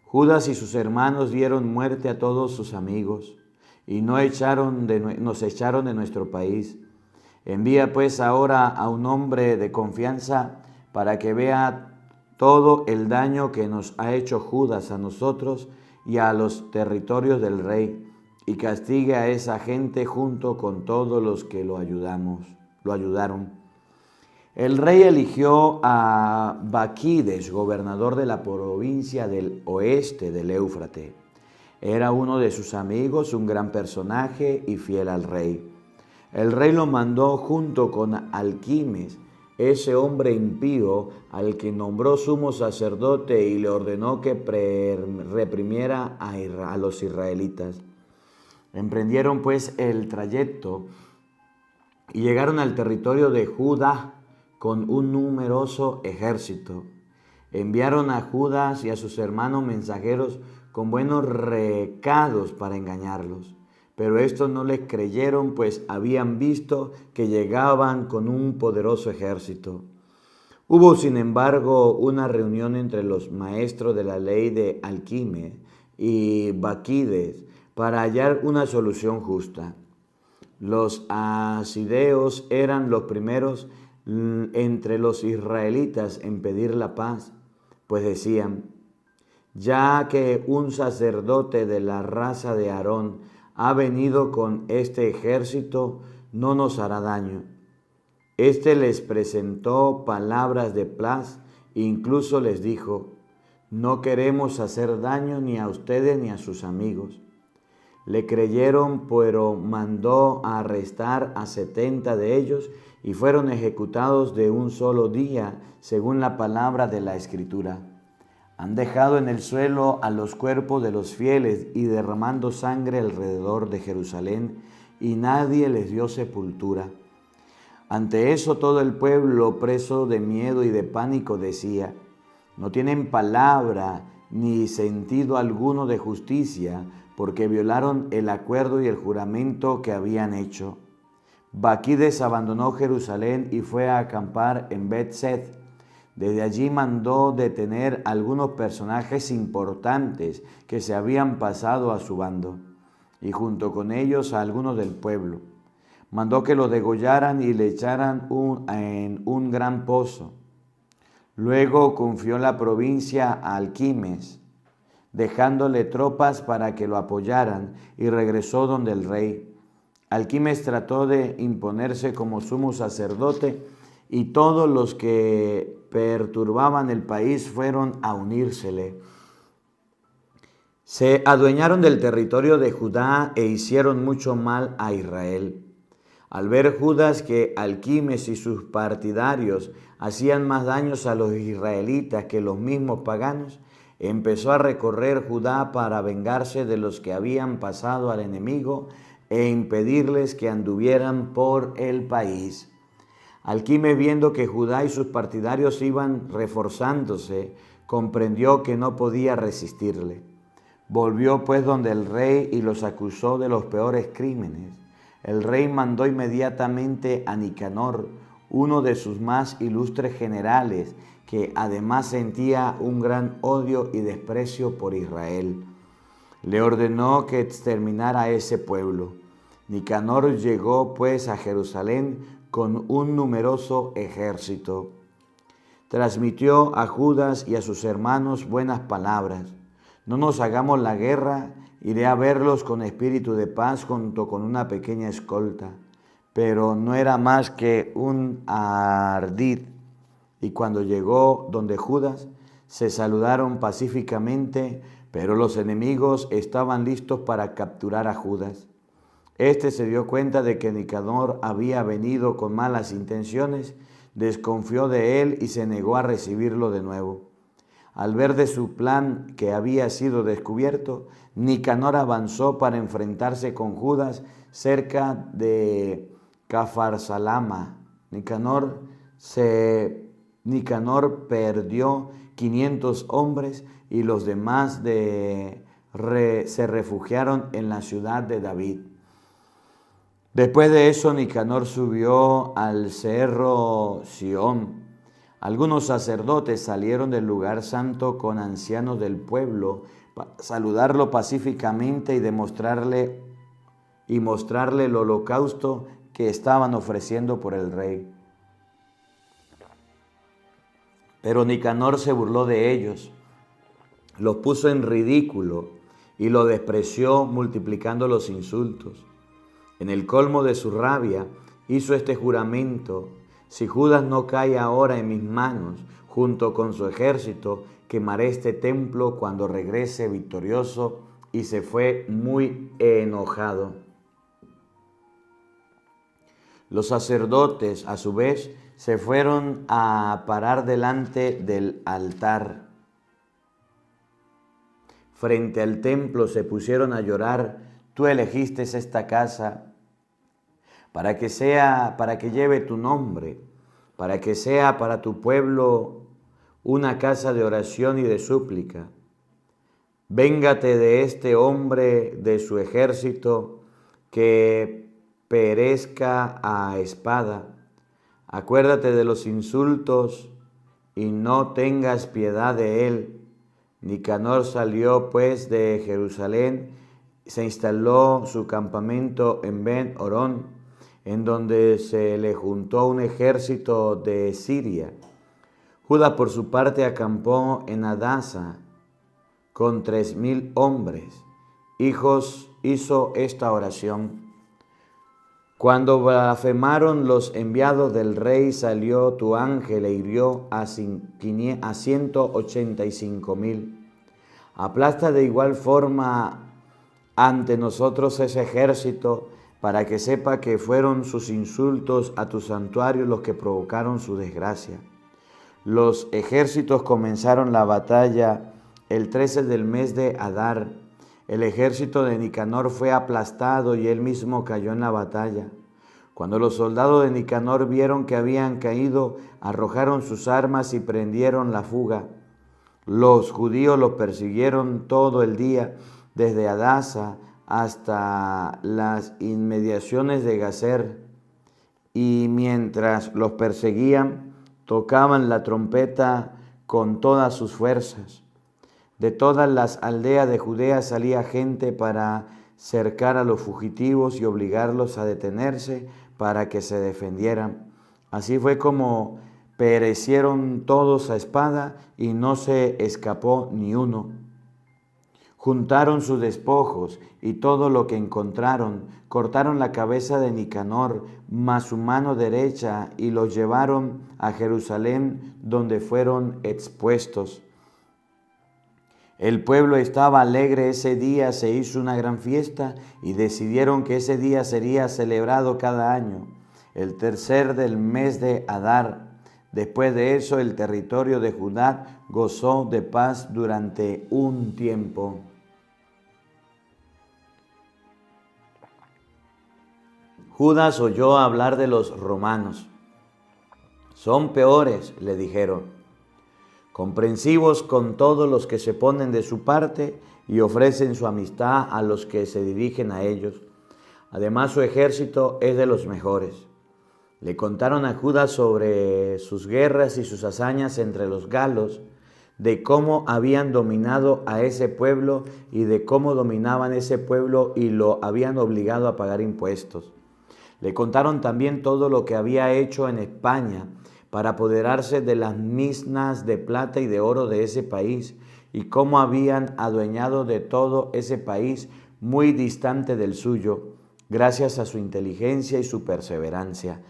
Judas y sus hermanos dieron muerte a todos sus amigos y nos echaron de nuestro país. Envía pues ahora a un hombre de confianza para que vea todo el daño que nos ha hecho Judas a nosotros y a los territorios del rey, y castigue a esa gente junto con todos los que lo ayudaron. El rey eligió a Baquides, gobernador de la provincia del oeste del Éufrates. Era uno de sus amigos, un gran personaje y fiel al rey. El rey lo mandó junto con Alquimes, ese hombre impío al que nombró sumo sacerdote, y le ordenó que reprimiera a los israelitas. Emprendieron pues el trayecto y llegaron al territorio de Judá con un numeroso ejército. Enviaron a Judas y a sus hermanos mensajeros con buenos recados para engañarlos. Pero estos no les creyeron, pues habían visto que llegaban con un poderoso ejército. Hubo, sin embargo, una reunión entre los maestros de la ley de Alquimes y Baquides para hallar una solución justa. Los asideos eran los primeros entre los israelitas en pedir la paz, pues decían: ya que un sacerdote de la raza de Aarón ha venido con este ejército, no nos hará daño. Este les presentó palabras de paz, incluso les dijo: no queremos hacer daño ni a ustedes ni a sus amigos. Le creyeron, pero mandó a arrestar a 70 de ellos y fueron ejecutados de un solo día, según la palabra de la Escritura. Han dejado en el suelo a los cuerpos de los fieles y derramando sangre alrededor de Jerusalén, y nadie les dio sepultura. Ante eso todo el pueblo, preso de miedo y de pánico, decía: no tienen palabra ni sentido alguno de justicia, porque violaron el acuerdo y el juramento que habían hecho. Baquides abandonó Jerusalén y fue a acampar en Bet-Sed. Desde allí mandó detener a algunos personajes importantes que se habían pasado a su bando, y junto con ellos a algunos del pueblo. Mandó que lo degollaran y le echaran en un gran pozo. Luego confió la provincia a Alquimes, dejándole tropas para que lo apoyaran, y regresó donde el rey. Alquimes trató de imponerse como sumo sacerdote, y todos los que perturbaban el país fueron a unírsele. Se adueñaron del territorio de Judá e hicieron mucho mal a Israel. Al ver Judas que Alquimes y sus partidarios hacían más daños a los israelitas que los mismos paganos, empezó a recorrer Judá para vengarse de los que habían pasado al enemigo e impedirles que anduvieran por el país. Alquime, viendo que Judá y sus partidarios iban reforzándose, comprendió que no podía resistirle. Volvió pues donde el rey y los acusó de los peores crímenes. El rey mandó inmediatamente a Nicanor, uno de sus más ilustres generales, que además sentía un gran odio y desprecio por Israel. Le ordenó que exterminara a ese pueblo. Nicanor llegó pues a Jerusalén con un numeroso ejército. Transmitió a Judas y a sus hermanos buenas palabras. No nos hagamos la guerra, iré a verlos con espíritu de paz junto con una pequeña escolta. Pero no era más que un ardid. Y cuando llegó donde Judas, se saludaron pacíficamente, pero los enemigos estaban listos para capturar a Judas. Este se dio cuenta de que Nicanor había venido con malas intenciones, desconfió de él y se negó a recibirlo de nuevo. Al ver de su plan que había sido descubierto, Nicanor avanzó para enfrentarse con Judas cerca de Cafarsalama. Nicanor perdió 500 hombres y los demás se refugiaron en la ciudad de David. Después de eso, Nicanor subió al cerro Sión. Algunos sacerdotes salieron del lugar santo con ancianos del pueblo para saludarlo pacíficamente y mostrarle el holocausto que estaban ofreciendo por el rey. Pero Nicanor se burló de ellos, los puso en ridículo y lo despreció multiplicando los insultos. En el colmo de su rabia hizo este juramento: si Judas no cae ahora en mis manos, junto con su ejército, quemaré este templo cuando regrese victorioso. Y se fue muy enojado. Los sacerdotes, a su vez, se fueron a parar delante del altar. Frente al templo se pusieron a llorar: tú elegiste esta casa para que lleve tu nombre, para que sea para tu pueblo una casa de oración y de súplica. Véngate de este hombre, de su ejército, que perezca a espada. Acuérdate de los insultos y no tengas piedad de él. Nicanor salió pues de Jerusalén, se instaló su campamento en Ben-Horón, en donde se le juntó un ejército de Siria. Judas por su parte acampó en Adasa con 3,000 hombres. Hizo esta oración: cuando blasfemaron los enviados del rey, salió tu ángel e hirió a 185,000. Aplasta de igual forma ante nosotros ese ejército, para que sepa que fueron sus insultos a tu santuario los que provocaron su desgracia. Los ejércitos comenzaron la batalla el 13 del mes de Adar. El ejército de Nicanor fue aplastado y él mismo cayó en la batalla. Cuando los soldados de Nicanor vieron que habían caído, arrojaron sus armas y prendieron la fuga. Los judíos los persiguieron todo el día, desde Adasa hasta las inmediaciones de Gazer, y mientras los perseguían, tocaban la trompeta con todas sus fuerzas. De todas las aldeas de Judea salía gente para cercar a los fugitivos y obligarlos a detenerse para que se defendieran. Así fue como perecieron todos a espada y no se escapó ni uno. Juntaron sus despojos y todo lo que encontraron, cortaron la cabeza de Nicanor, mas su mano derecha, y los llevaron a Jerusalén, donde fueron expuestos. El pueblo estaba alegre ese día, se hizo una gran fiesta y decidieron que ese día sería celebrado cada año, el 3 del mes de Adar. Después de eso, el territorio de Judá gozó de paz durante un tiempo. Judas oyó hablar de los romanos. Son peores, le dijeron, comprensivos con todos los que se ponen de su parte y ofrecen su amistad a los que se dirigen a ellos. Además, su ejército es de los mejores. Le contaron a Judas sobre sus guerras y sus hazañas entre los galos, de cómo habían dominado a ese pueblo y de cómo dominaban ese pueblo y lo habían obligado a pagar impuestos. Le contaron también todo lo que había hecho en España para apoderarse de las minas de plata y de oro de ese país y cómo habían adueñado de todo ese país muy distante del suyo, gracias a su inteligencia y su perseverancia.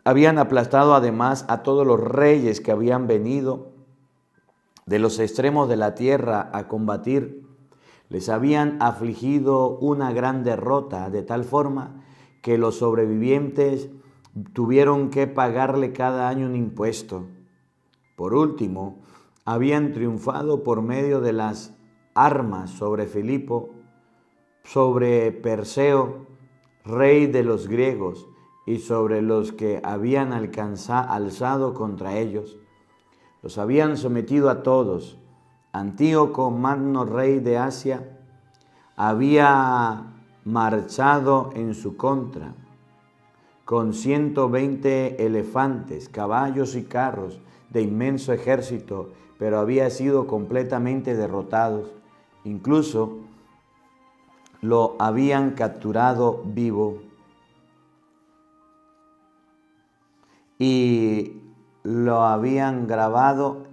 Habían aplastado además a todos los reyes que habían venido de los extremos de la tierra a combatir. Les habían afligido una gran derrota, de tal forma que los sobrevivientes tuvieron que pagarle cada año un impuesto. Por último, habían triunfado por medio de las armas sobre Filipo, sobre Perseo, rey de los griegos, y sobre los que habían alzado contra ellos. Los habían sometido a todos. Antíoco, Magno, rey de Asia, había marchado en su contra con 120 elefantes, caballos y carros de inmenso ejército, pero había sido completamente derrotados. Incluso lo habían capturado vivo y lo habían grabado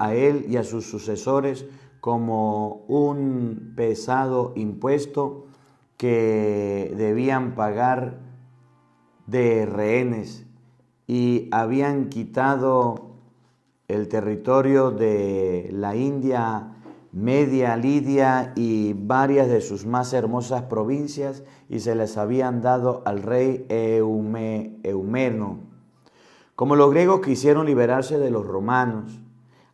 a él y a sus sucesores como un pesado impuesto que debían pagar de rehenes, y habían quitado el territorio de la India Media, Lidia y varias de sus más hermosas provincias, y se les habían dado al rey Eumeno. Como los griegos quisieron liberarse de los romanos,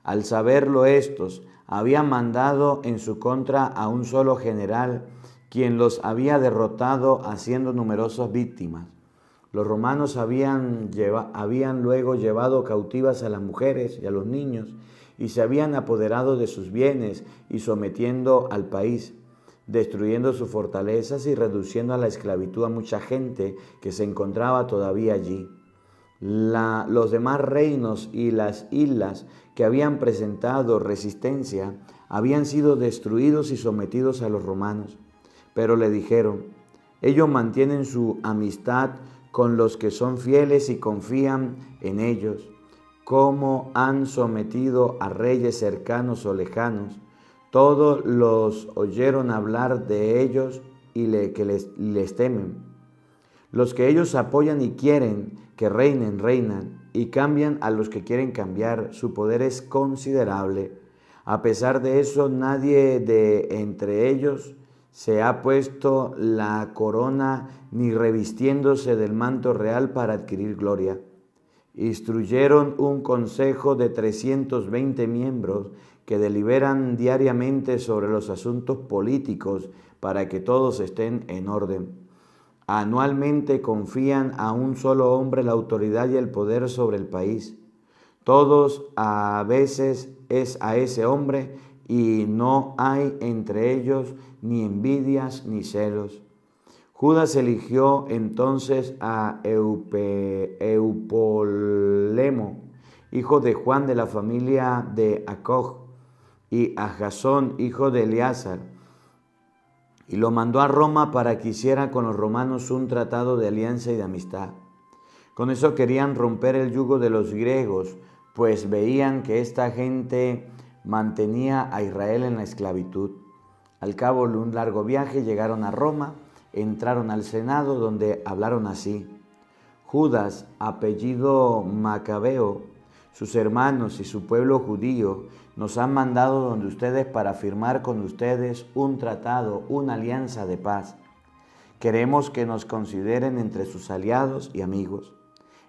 al saberlo estos, habían mandado en su contra a un solo general, quien los había derrotado haciendo numerosas víctimas. Los romanos habían luego llevado cautivas a las mujeres y a los niños, y se habían apoderado de sus bienes y sometiendo al país, destruyendo sus fortalezas y reduciendo a la esclavitud a mucha gente que se encontraba todavía allí. Los demás reinos y las islas que habían presentado resistencia habían sido destruidos y sometidos a los romanos. Pero le dijeron, ellos mantienen su amistad con los que son fieles y confían en ellos. Cómo han sometido a reyes cercanos o lejanos. Todos los oyeron hablar de ellos y les temen. Los que ellos apoyan y quieren que reinen, reinan, y cambian a los que quieren cambiar. Su poder es considerable. A pesar de eso, nadie de entre ellos se ha puesto la corona ni revistiéndose del manto real para adquirir gloria. Instruyeron un consejo de 320 miembros que deliberan diariamente sobre los asuntos políticos para que todos estén en orden. Anualmente confían a un solo hombre la autoridad y el poder sobre el país. Todos a veces es a ese hombre, y no hay entre ellos ni envidias ni celos. Judas eligió entonces a Eupolemo, hijo de Juan de la familia de Acoj, y a Jasón, hijo de Eleazar, y lo mandó a Roma para que hiciera con los romanos un tratado de alianza y de amistad. Con eso querían romper el yugo de los griegos, pues veían que esta gente mantenía a Israel en la esclavitud. Al cabo de un largo viaje llegaron a Roma, entraron al Senado, donde hablaron así: Judas, apellido Macabeo, sus hermanos y su pueblo judío nos han mandado donde ustedes para firmar con ustedes un tratado, una alianza de paz. Queremos que nos consideren entre sus aliados y amigos.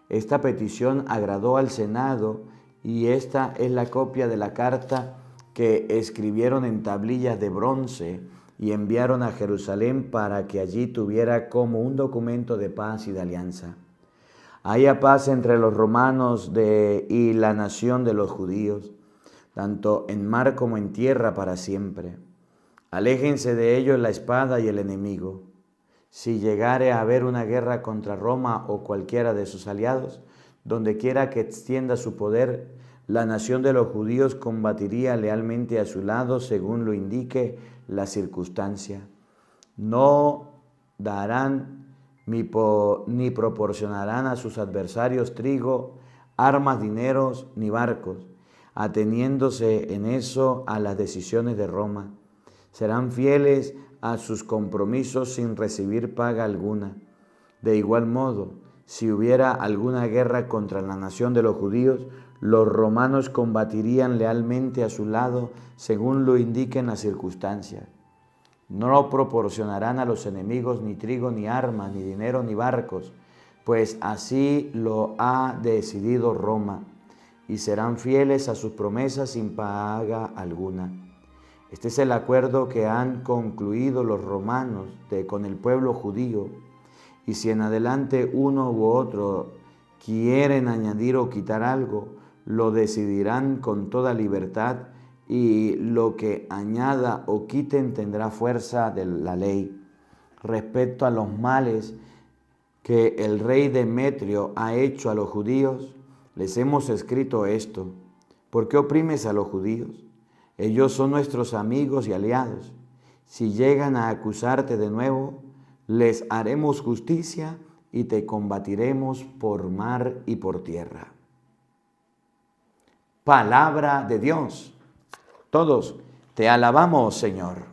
Esta petición agradó al Senado, y esta es la copia de la carta que escribieron en tablillas de bronce y enviaron a Jerusalén para que allí tuviera como un documento de paz y de alianza. Haya paz entre los romanos y la nación de los judíos, tanto en mar como en tierra para siempre. Aléjense de ellos la espada y el enemigo. Si llegare a haber una guerra contra Roma o cualquiera de sus aliados, donde quiera que extienda su poder, la nación de los judíos combatiría lealmente a su lado según lo indique la circunstancia. No darán ni proporcionarán a sus adversarios trigo, armas, dineros ni barcos, ateniéndose en eso a las decisiones de Roma. Serán fieles a sus compromisos sin recibir paga alguna. De igual modo, si hubiera alguna guerra contra la nación de los judíos, los romanos combatirían lealmente a su lado según lo indiquen las circunstancias. No proporcionarán a los enemigos ni trigo, ni armas, ni dinero, ni barcos, pues así lo ha decidido Roma, y serán fieles a sus promesas sin paga alguna. Este es el acuerdo que han concluido los romanos con el pueblo judío, y si en adelante uno u otro quieren añadir o quitar algo, lo decidirán con toda libertad, y lo que añada o quiten tendrá fuerza de la ley. Respecto a los males que el rey Demetrio ha hecho a los judíos, les hemos escrito esto. ¿Por qué oprimes a los judíos? Ellos son nuestros amigos y aliados. Si llegan a acusarte de nuevo, les haremos justicia y te combatiremos por mar y por tierra. Palabra de Dios. Todos te alabamos, Señor.